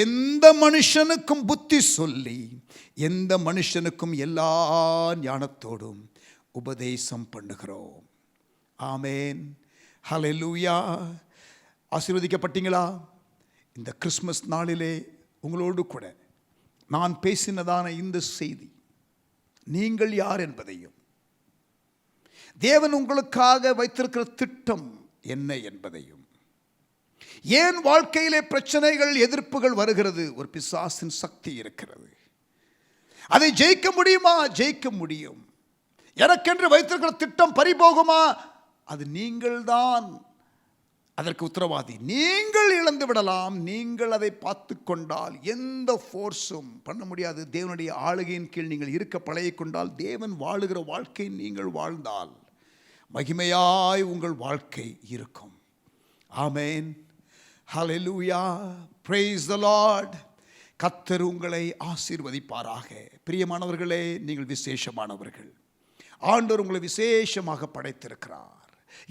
Speaker 1: எந்த மனுஷனுக்கும் புத்தி சொல்லி, எந்த மனுஷனுக்கும் எல்லா ஞானத்தோடும் உபதேசம் பண்ணுகிறோம். ஆமேன். ஹல்லேலூயா. ஆசீர்வதிக்கப்பட்டீங்களா? இந்த கிறிஸ்மஸ் நாளிலே உங்களோடு கூட நான் பேசினதான இந்த செய்தி, நீங்கள் யார் என்பதையும், தேவன் உங்களுக்காக வைத்திருக்கிற திட்டம் என்ன என்பதையும், ஏன் வாழ்க்கையிலே பிரச்சனைகள் எதிர்ப்புகள் வருகிறது, ஒரு பிசாசின் சக்தி இருக்கிறது, அதை ஜெயிக்க முடியுமா? ஜெயிக்க முடியும். எனக்கென்று வைத்திருக்கிற திட்டம் பறிபோகுமா? அது நீங்கள்தான் அதற்கு உத்தரவாதி. நீங்கள் இழந்து விடலாம். நீங்கள் அதை பார்த்து கொண்டால் எந்த ஃபோர்ஸும் பண்ண முடியாது. தேவனுடைய ஆளுகையின் கீழ் நீங்கள் இருக்க பழகிக்கொண்டால், தேவன் வாழுகிற வாழ்க்கை நீங்கள் வாழ்ந்தால் மகிமையாய் உங்கள் வாழ்க்கை இருக்கும். Amen. Hallelujah. Praise the lord. கர்த்தர் உங்களை ஆசீர்வதிப்பாராக. பிரியமானவர்களே, நீங்கள் விசேஷமானவர்கள். ஆண்டவர் உங்களை விசேஷமாக படைத்திருக்கிறார்.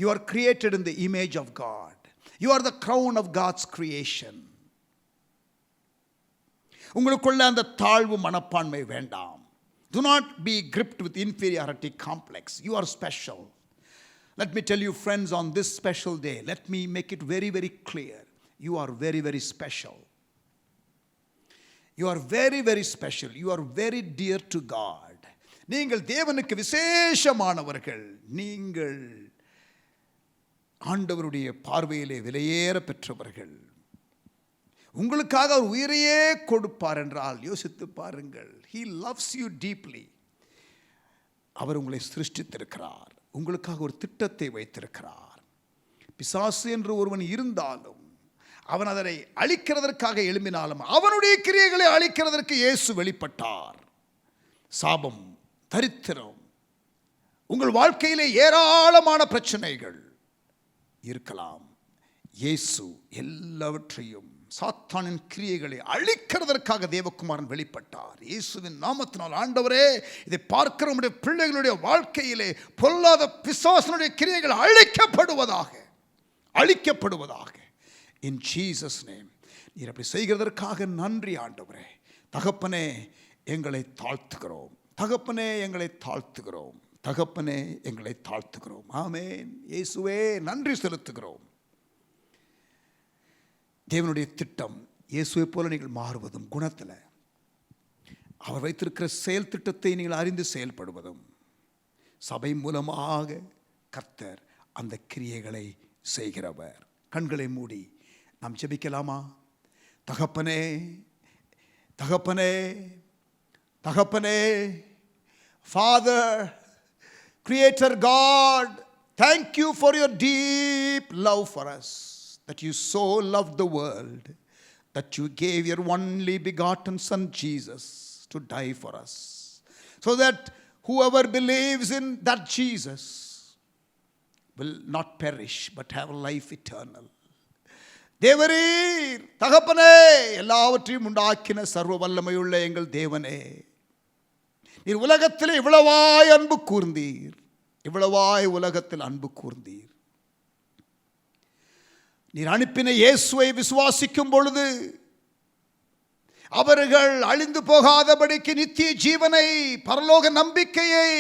Speaker 1: You are created in the image of God. You are the crown of God's creation. உங்களுக்குள்ள அந்த தாழ்வு மனப்பான்மை வேண்டாம். Do not be gripped with inferiority complex. You are special. Let me tell you, friends, on this special day, let me make it very, very clear. You are very, very special. You are very, very special. You are very dear to God. நீங்கள் தேவனுக்கு விசேஷமானவர்கள். நீங்கள் ஆண்டவருடைய பார்வையிலே விலையேற பெற்றவர்கள். உங்களுக்காக அவர் உயிரையே கொடுப்பார் என்றால் யோசித்து பாருங்கள். He loves you deeply. அவர் உங்களை சிருஷ்டித்திருக்கிறார். உங்களுக்காக ஒரு திட்டத்தை வைத்திருக்கிறார். பிசாசு என்று ஒருவன் இருந்தாலும், அவன் அதனை அழிக்கிறதற்காக எழும்பினாலும், அவனுடைய கிரியைகளை அழிக்கிறதற்கு இயேசு வெளிப்பட்டார். சாபம், தரித்திரம், உங்கள் வாழ்க்கையிலே ஏராளமான பிரச்சனைகள் இருக்கலாம். இயேசு எல்லாவற்றையும், சாத்தானின் கிரியைகளை அழிக்கிறதற்காக தேவகுமாரன் வெளிப்பட்டார். இயேசுவின் நாமத்தினால், ஆண்டவரே, இதை பார்க்கிற உம்முடைய பிள்ளைகளுடைய வாழ்க்கையிலே பொல்லாத பிசாசனுடைய கிரியைகள் அழிக்கப்படுவதாக in Jesus name. நீர் அப்படி செய்கிறதற்காக நன்றி ஆண்டவரே. தகப்பனே, எங்களை தாழ்த்துகிறோம். தகப்பனே, எங்களை தாழ்த்துகிறோம். தகப்பனே, எங்களை தாழ்த்துகிறோம். ஆமென். இயேசுவே, நன்றி செலுத்துகிறோம். தேவனுடைய திட்டம் இயேசுவை போல நீங்கள் மாறுவதும், குணத்தில் அவர் வைத்திருக்கிற செயல் திட்டத்தை நீங்கள் அறிந்து செயல்படுவதும், சபை மூலமாக கர்த்தர் அந்த கிரியைகளை செய்கிறவர். கண்களை மூடி நாம் ஜெபிக்கலாமா? தகப்பனே, தகப்பனே, தகப்பனே, Father, Creator God, thank you for your deep love for us, that you so loved the world, that you gave your only begotten Son Jesus to die for us, so that whoever believes in that Jesus will not perish but have life eternal. தேவரீர், தகப்பனே, எல்லாவற்றையும் உண்டாக்கின சர்வ வல்லமையுள்ள எங்கள் தேவனே, நீர் உலகத்தில் இவ்வளவாய் அன்பு கூர்ந்தீர். இவ்வளவாய் உலகத்தில் அன்பு கூர்ந்தீர். நீர் அனுப்பின இயேசுவை விசுவாசிக்கும் பொழுது அவர்கள் அழிந்து போகாதபடிக்கு நித்திய ஜீவனை, பரலோக நம்பிக்கையை,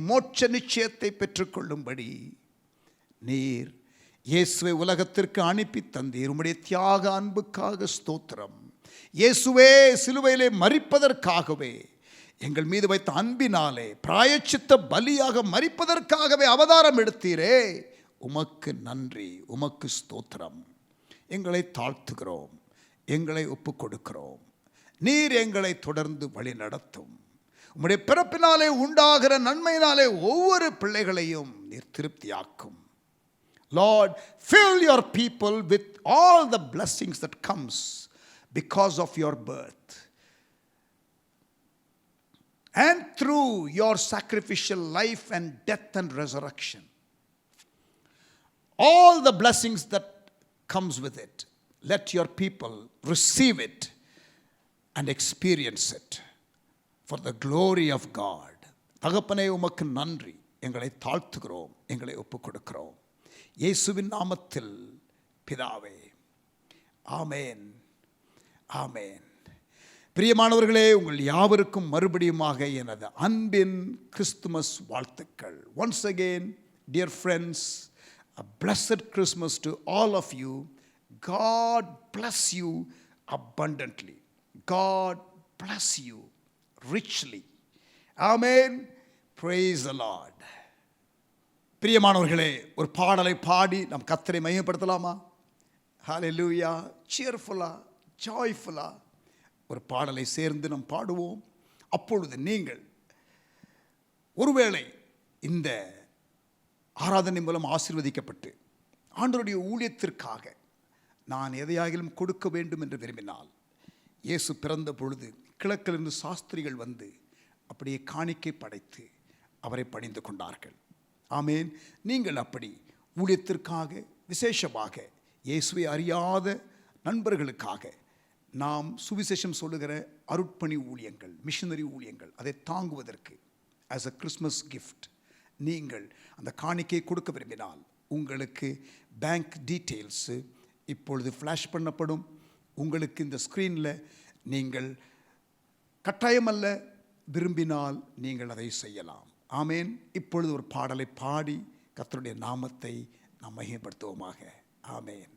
Speaker 1: மோட்ச நிச்சயத்தை பெற்றுக்கொள்ளும்படி நீர் இயேசுவை உலகத்திற்கு அனுப்பி தந்தீர். உம்முடைய தியாக அன்புக்காக ஸ்தோத்திரம். இயேசுவே சிலுவையிலே மரிப்பதற்காகவே, எங்கள் மீது வைத்த அன்பினாலே பிராயச்சித்த பலியாக மரிப்பதற்காகவே அவதாரம் எடுத்தீரே, உமக்கு நன்றி, உமக்கு ஸ்தோத்திரம். எங்களை தாழ்த்துகிறோம், எங்களை ஒப்பு கொடுக்கிறோம். நீர் எங்களை தொடர்ந்து வழி நடத்தும். உம்முடைய பிறப்பினாலே உண்டாகிற நன்மையினாலே ஒவ்வொரு பிள்ளைகளையும் நீர் திருப்தியாக்கும். Lord, fill your people with all the blessings that comes because of your birth and through your sacrificial life and death and resurrection. All the blessings that comes with it, let your people receive it and experience it for the glory of God. தகப்பனே, உமக்கு நன்றி. எங்களை தாழ்த்துகிறோம், எங்களை ஒப்புக் கொடுக்கிறோம். இயேசுவின் நாமத்தில் பிதாவே, ஆமேன், ஆமேன். பிரியமானவர்களே, உங்கள் யாவருக்கும் மறுபடியுமாக எனது அன்பின் கிறிஸ்துமஸ் வாழ்த்துக்கள். Once again, dear friends, a blessed Christmas to all of you. God bless you abundantly. God bless you richly. Amen. Praise the Lord. பிரியமானவர்களே, ஒரு பாடலை பாடி நம் கர்த்தரை மகிமைப்படுத்தலாமா? ஹalleluya, cheerfully, joyfully ஒரு பாடலை சேர்ந்து நாம் பாடுவோம். அப்பொழுது நீங்கள் ஒருவேளை இந்த ஆராதனை மூலம் ஆசீர்வதிக்கப்பட்டு ஆண்டவருடைய ஊழியத்திற்காக நான் எதையாகிலும் கொடுக்க வேண்டும் என்று விரும்பினால், இயேசு பிறந்த பொழுது கிழக்கிலிருந்து சாஸ்திரிகள் வந்து அப்படியே காணிக்கை படைத்து அவரை பணிந்து கொண்டார்கள். ஆமேன். நீங்கள் அப்படி ஊழியத்திற்காக, விசேஷமாக இயேசுவை அறியாத நண்பர்களுக்காக நாம் சுவிசேஷம் சொல்லுகிற அருட்பணி ஊழியங்கள், மிஷனரி ஊழியங்கள், அதை தாங்குவதற்கு ஆஸ் அ கிறிஸ்மஸ் கிஃப்ட் நீங்கள் அந்த காணிக்கையை கொடுக்க விரும்பினால், உங்களுக்கு பேங்க் டீட்டெயில்ஸு இப்பொழுது ஃப்ளாஷ் பண்ணப்படும். உங்களுக்கு இந்த ஸ்க்ரீனில் நீங்கள் கட்டாயமல்ல, விரும்பினால் நீங்கள் அதை செய்யலாம். ஆமேன். இப்பொழுது ஒரு பாடலை பாடி கர்த்தருடைய நாமத்தை நாம் மகிமைப்படுத்துவோமாக. ஆமேன்.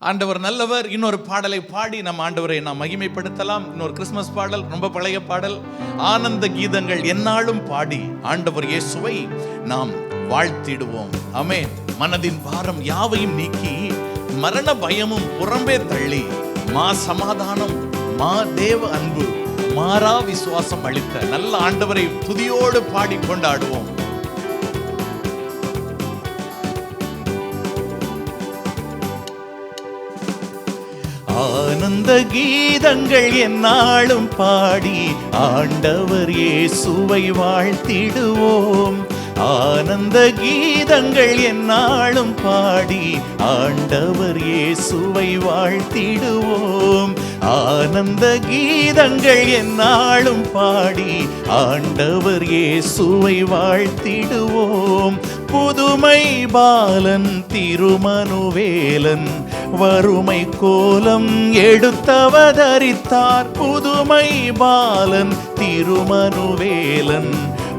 Speaker 2: ஆண்டவர் நல்லவர். இன்னொரு பாடலை பாடி நம்ம ஆண்டவரை நாம் மகிமைப்படுத்தலாம். இன்னொரு கிறிஸ்துமஸ் பாடல், ரொம்ப பழைய பாடல், ஆனந்த கீதங்கள் எந்நாளும் பாடி ஆண்டவர் இயேசுவை நாம் வாழ்த்திடுவோம். ஆமென். மனதின் பாரம் யாவையும் நீக்கி மரண பயமும் புறம்பே தள்ளி மா சமாதானம், மா தேவ அன்பு, மாறா விசுவாசம் அளித்த நல்ல ஆண்டவரை துதியோடு பாடி கொண்டாடுவோம். ஆனந்த கீதங்கள் எந்நாளும் பாடி ஆண்டவர் இயேசுவை வாழ்த்திடுவோம். ஆனந்த கீதங்கள் எந்நாளும் பாடி ஆண்டவர் இயேசுவை வாழ்த்திடுவோம். ஆனந்த கீதங்கள் எந்நாளும் பாடி ஆண்டவர் இயேசுவை வாழ்த்திடுவோம். புதுமை பாலன் திருமனுவேலன் வறுமை கோலம் எடுத்தவதரித்தார். புதுமை பாலன் திருமனுவேலன்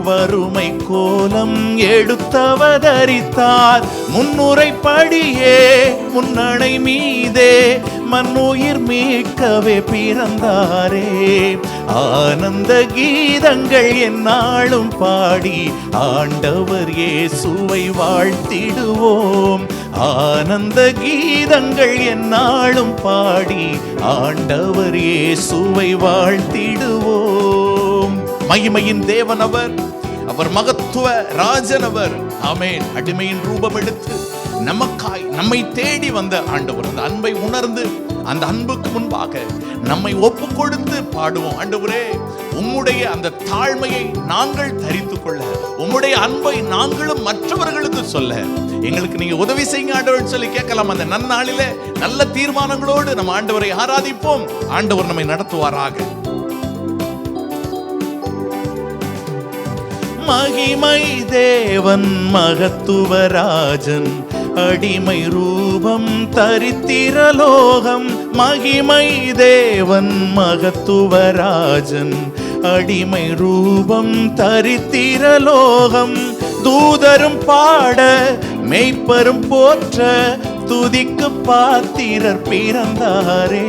Speaker 2: வறுமை கோலம் எடுத்தவதரித்தார். முன்னுரைப்படியே முன்னணை மீதே மண்ணுயிர் மீட்கவே பிறந்தாரே. ஆனந்த கீதங்கள் எந்நாளும் பாடி ஆண்டவர் இயேசுவை வாழ்த்திடுவோம். ஆனந்த கீதங்கள் எந்நாளும் பாடி ஆண்டவர் இயேசுவை வாழ்த்திடுவோம். மகிமையின் தேவன் அவர், அவர் மகத்துவ ராஜனவர். ஆமென். அடிமையின் ரூபம் எடுத்து நமக்காய் நம்மை தேடி வந்த ஆண்டவர். அந்த அன்பை உணர்ந்து அந்த அன்புக்கு முன்பாக நம்மை ஒப்பு கொடுத்து பாடுவோம். ஆண்டவரே, உம்முடைய அந்த தாழ்மையை நாங்கள் தரித்துக் கொள்ள, உம்முடைய அன்பை நாங்களும் மற்றவர்களுக்கு சொல்ல எங்களுக்கு நீங்க உதவி செய்யுங்க ஆண்டவர் சொல்லி கேட்கலாம். அந்த நன்னாளிலே நல்ல தீர்மானங்களோடு நம்ம ஆண்டவரை ஆராதிப்போம். ஆண்டவர் நம்மை நடத்துவாராக. மகிமை தேவன் மகத்துவராஜன் அடிமை ரூபம் தரித்திரலோகம். மகிமை தேவன் மகத்துவராஜன் அடிமை ரூபம் தரித்திரலோகம். தூதரும் பாட மெய்ப்பரும் போற்ற துதிக்கு பாத்திரர் பிறந்தாரே.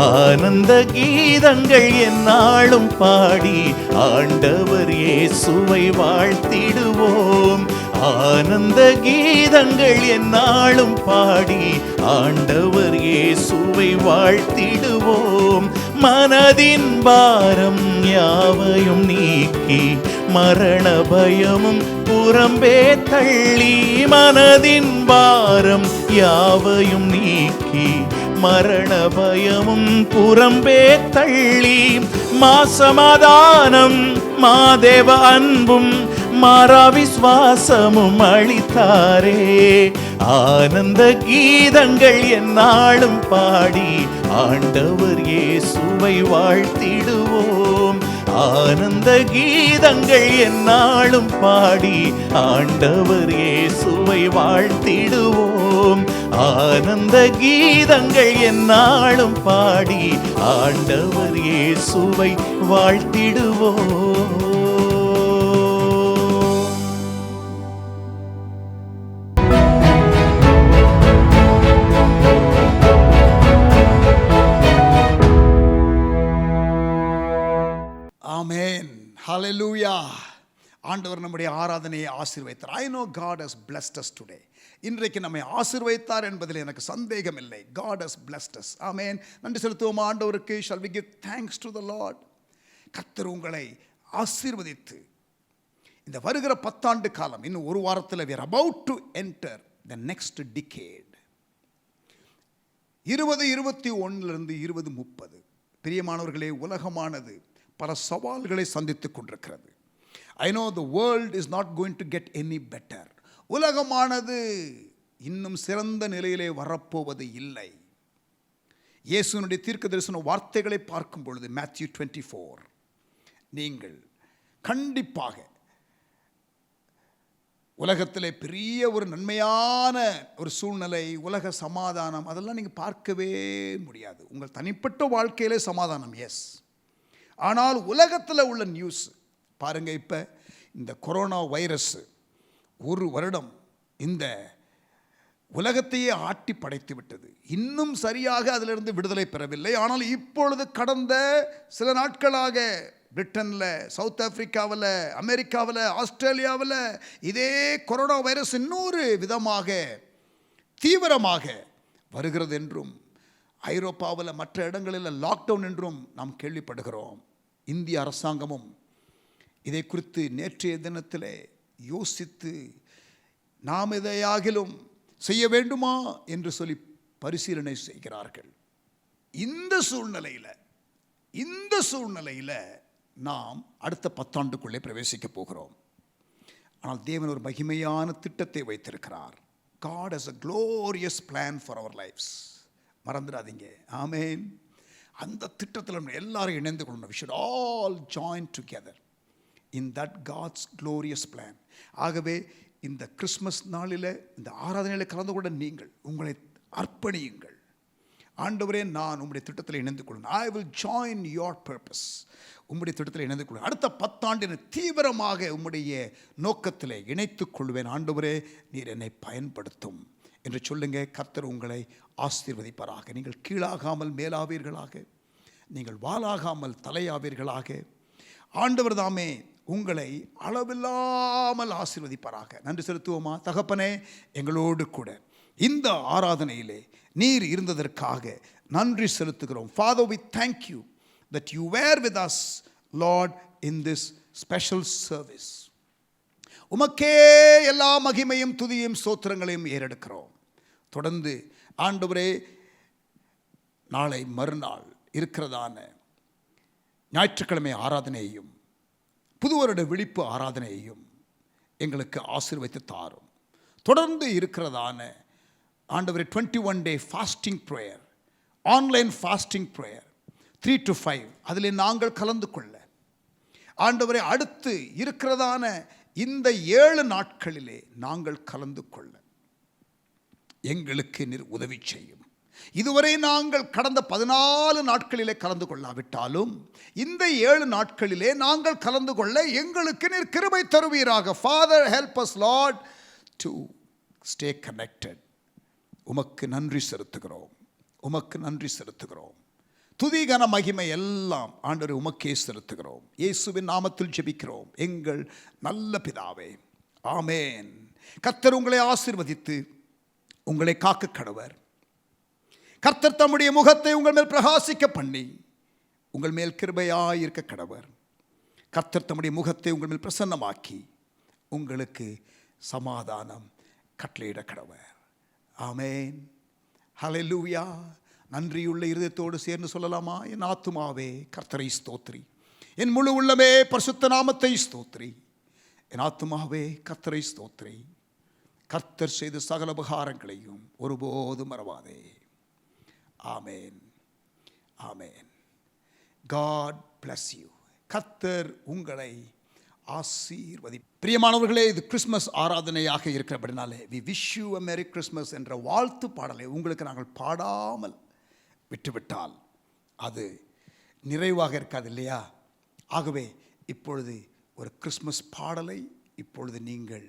Speaker 2: ஆனந்த கீதங்கள் எந்நாளும் பாடி ஆண்டவர் இயேசுவை வாழ்த்திடுவோம். ஆனந்த கீதங்கள் எந்நாளும் பாடி ஆண்டவர் இயேசுவை வாழ்த்திடுவோம். மனதின் பாரம் யாவையும் நீக்கி மரண பயமும் புறம்பே தள்ளி. மனதின் பாரம் யாவையும் நீக்கி மரண பயமும் புறம்பே தள்ளி. மாசமாதானம் மாதேவ அன்பும் மாறா விசுவாசமும் அளித்தாரே. ஆனந்த கீதங்கள் எந்நாளும் பாடி ஆண்டவர் இயேசுவை வாழ்த்திடுவோம். ஆனந்த கீதங்கள் எந்நாளும் பாடி ஆண்டவர் இயேசுவை வாழ்த்திடுவோம். ஆனந்த கீதங்கள் எந்நாளும் பாடி ஆண்டவர் இயேசுவை வாழ்த்திடுவோம்.
Speaker 1: ஆமென். ஹல்லேலூயா. ஆண்டவர் நம்முடைய ஆராதனையை ஆசீர்வதித்தார். I know God has blessed us today. இன்றைக்கு நம்மை ஆசீர்வதித்தார் என்பதில் எனக்கு சந்தேகம் இல்லை. God has blessed us. ஆமென். நன்றி செலுத்துவோம் ஆண்டவருக்கு. Shall we give thanks to the Lord? கர்த்தர் உங்களை ஆசீர்வதித்து இந்த வருகிற 10 ஆண்டு காலம், இன்னும் ஒரு வாரத்தில் we are about to enter the next decade. 2021 2030. பிரியமானவர்களே, உலகமானது பல சவால்களை சந்தித்துக் கொண்டிருக்கிறது. I know the world is not going to get any better. உலகமானது இன்னும் சிறந்த நிலையிலே வரப்போவது இல்லை. இயேசுவினுடைய தீர்க்கதரிசன வார்த்தைகளை பார்க்கும் பொழுது Matthew 24, நீங்கள் கண்டிப்பாக உலகத்திலே பெரிய ஒரு நன்மையான ஒரு சூழ்நிலை, உலக சமாதானம், அதெல்லாம் நீங்கள் பார்க்கவே முடியாது. உங்கள் தனிப்பட்ட வாழ்க்கையிலே சமாதானம் எஸ், ஆனால் உலகத்தில் உள்ள நியூஸ் பாருங்க. இப்போ இந்த கொரோனா வைரஸ் ஒரு வருடம் இந்த உலகத்தையே ஆட்டி படைத்து விட்டது. இன்னும் சரியாக அதிலிருந்து விடுதலை பெறவில்லை. ஆனால் இப்பொழுது கடந்த சில நாட்களாக பிரிட்டனில், சவுத் ஆப்பிரிக்காவில், அமெரிக்காவில், ஆஸ்திரேலியாவில் இதே கொரோனா வைரஸ் இன்னொரு விதமாக தீவிரமாக வருகிறது என்றும், ஐரோப்பாவில் மற்ற இடங்களில் லாக்டவுன் என்றும் நாம் கேள்விப்படுகிறோம். இந்திய அரசாங்கமும் இதை குறித்து நேற்றைய தினத்தில் யோசித்து நாம் எதையாகிலும் செய்ய வேண்டுமா என்று சொல்லி பரிசீலனை செய்கிறார்கள். இந்த சூழ்நிலையில் நாம் அடுத்த 10 ஆண்டுக்குள்ளே பிரவேசிக்க போகிறோம். ஆனால் தேவன் ஒரு மகிமையான திட்டத்தை வைத்திருக்கிறார். God has a glorious plan for our lives. மறந்துடாதீங்க. ஆமென். அந்த திட்டத்தில் நம்ம எல்லாரும் இணைந்து கொள்ளணும். We should all join together in that God's glorious plan. ஆகவே இந்த கிறிஸ்மஸ் நாளில், இந்த ஆராதனையில் கலந்து கொண்ட நீங்கள் உங்களை அர்ப்பணியுங்கள். ஆண்டவரே, நான் உம்முடைய திட்டத்தில் இணைந்து கொள்ளுங்கள். I will join your purpose. உம்முடைய திட்டத்தில் இணைந்து கொள்ளுங்கள். அடுத்த 10 ஆண்டு தீவிரமாக உம்முடைய நோக்கத்தில் இணைத்துக் கொள்வேன். ஆண்டவரே, நீர் என்னை பயன்படுத்தும் என்று சொல்லுங்க. கர்த்தர் உங்களை ஆசீர்வதிப்பாராக. நீங்கள் கீழாகாமல் மேலாவீர்களாக, நீங்கள் வாலாகாமல் தலையாவீர்களாக. ஆண்டவர் தாமே உங்களை அளவில்லாமல் ஆசீர்வதிப்பாராக. நன்றி செலுத்துவோமா? தகப்பனே, எங்களோடு கூட இந்த ஆராதனையிலே நீர் இருந்ததற்காக நன்றி செலுத்துகிறோம். Father, we thank you that you were with us, Lord, in this special service. உமக்கே எல்லா மகிமையும் துதியும் ஸ்தோத்திரங்களையும் ஏறெடுக்கிறோம். தொடர்ந்து ஆண்டவரே, நாளை மறுநாள் இருக்கிறதான ஞாயிற்றுக்கிழமை ஆராதனையையும் புது வருட விழிப்பு ஆராதனையையும் எங்களுக்கு ஆசீர்வதித்து தாரும். தொடர்ந்து இருக்கிறதான ஆண்டவரே 21 day fasting prayer, online fasting prayer 3 to 5, அதில் நாங்கள் கலந்து கொள்ள, ஆண்டவரே அடுத்து இருக்கிறதான இந்த 7 நாட்களிலே நாங்கள் கலந்து கொள்ள எங்களுக்கு நீர் உதவி செய்யும். இதுவரை நாங்கள் கடந்த 14 நாட்களிலே கலந்து கொள்ளாவிட்டாலும் இந்த 7 நாட்களிலே நாங்கள் கலந்து கொள்ள எங்களுக்கு நீர் கிருபை தருவீராக. Father, help us, Lord, to stay connected. உமக்கு நன்றி செலுத்துகிறோம், உமக்கு நன்றி செலுத்துகிறோம். துதி கன மகிமை எல்லாம் ஆண்டவரே உமக்கே செலுத்துகிறோம். இயேசுவின் நாமத்தில் ஜெபிக்கிறோம் எங்கள் நல்ல பிதாவே, ஆமென். கர்த்தர் உங்களை ஆசீர்வதித்து உங்களை காக்க கடவர். கர்த்தர் தம்முடைய முகத்தை உங்கள் மேல் பிரகாசிக்க பண்ணி உங்கள் மேல் கிருபையாயிருக்க கடவர். கர்த்தர் தம்முடைய முகத்தை உங்கள் மேல் பிரசன்னமாக்கி உங்களுக்கு சமாதானம் கட்டளையிட கடவர். ஆமென். ஹல்லேலூயா. நன்றியுள்ள இருதயத்தோடு சேர்ந்து சொல்லலாமா? என் ஆத்துமாவே கர்த்தரை ஸ்தோத்திரி, என் முழு உள்ளமே பரிசுத்த நாமத்தை ஸ்தோத்திரி. என் ஆத்துமாவே கர்த்தரை ஸ்தோத்திரி, கர்த்தர் செய்த சகல உபகாரங்களையும் ஒருபோதும் மறவாதே. ஆமென், ஆமென். God bless you. கர்த்தர் உங்களை ஆசீர்வதி. பிரியமானவர்களே, இது கிறிஸ்மஸ் ஆராதனையாக இருக்கிறபடினாலே we wish you a merry Christmas என்ற வாழ்த்து பாடலை உங்களுக்கு நாங்கள் பாடாமல் விட்டுவிட்டால் அது நிறைவாக இருக்காது இல்லையா? ஆகவே இப்பொழுது ஒரு கிறிஸ்மஸ் பாடலை இப்பொழுது நீங்கள்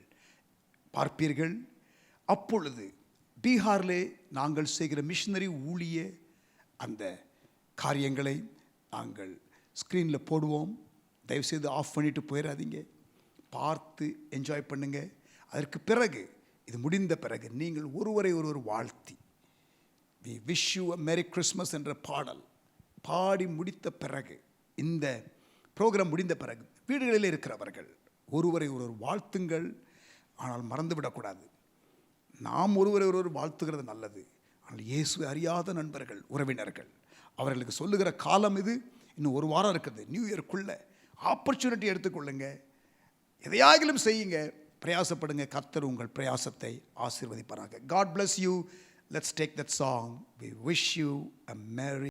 Speaker 1: பார்ப்பீர்கள். அப்பொழுது பீகாரிலே நாங்கள் செய்கிற மிஷனரி ஊழிய அந்த காரியங்களை நாங்கள் ஸ்க்ரீனில் போடுவோம். தயவுசெய்து ஆஃப் பண்ணிவிட்டு போயிடாதீங்க, பார்த்து என்ஜாய் பண்ணுங்க. அதற்கு பிறகு இது முடிந்த பிறகு நீங்கள் ஒருவரை ஒருவர் வாழ்த்தி we wish you a merry Christmas என்ற பாடல் பாடி முடித்த பிறகு, இந்த ப்ரோக்ராம் முடிந்த பிறகு வீடுகளில் இருக்கிறவர்கள் ஒருவரை ஒருவர் வாழ்த்துங்கள். ஆனால் மறந்துவிடக்கூடாது, நாம் ஒருவரை ஒருவர் வாழ்த்துகிறது நல்லது. ஆனால் இயேசுவை அறியாத நண்பர்கள், உறவினர்கள், அவர்களுக்கு சொல்லுகிற காலம் இது. இன்னும் ஒரு வாரம் இருக்குது நியூ இயர்க்குள்ளே. ஆப்பர்ச்சுனிட்டி எடுத்துக்கொள்ளுங்க, எதையாகிலும் செய்யுங்க, பிரயாசப்படுங்க. கர்த்தர் உங்கள் பிரயாசத்தை ஆசீர்வதிப்பாராக. God bless you. Let's take that song. We wish you a merry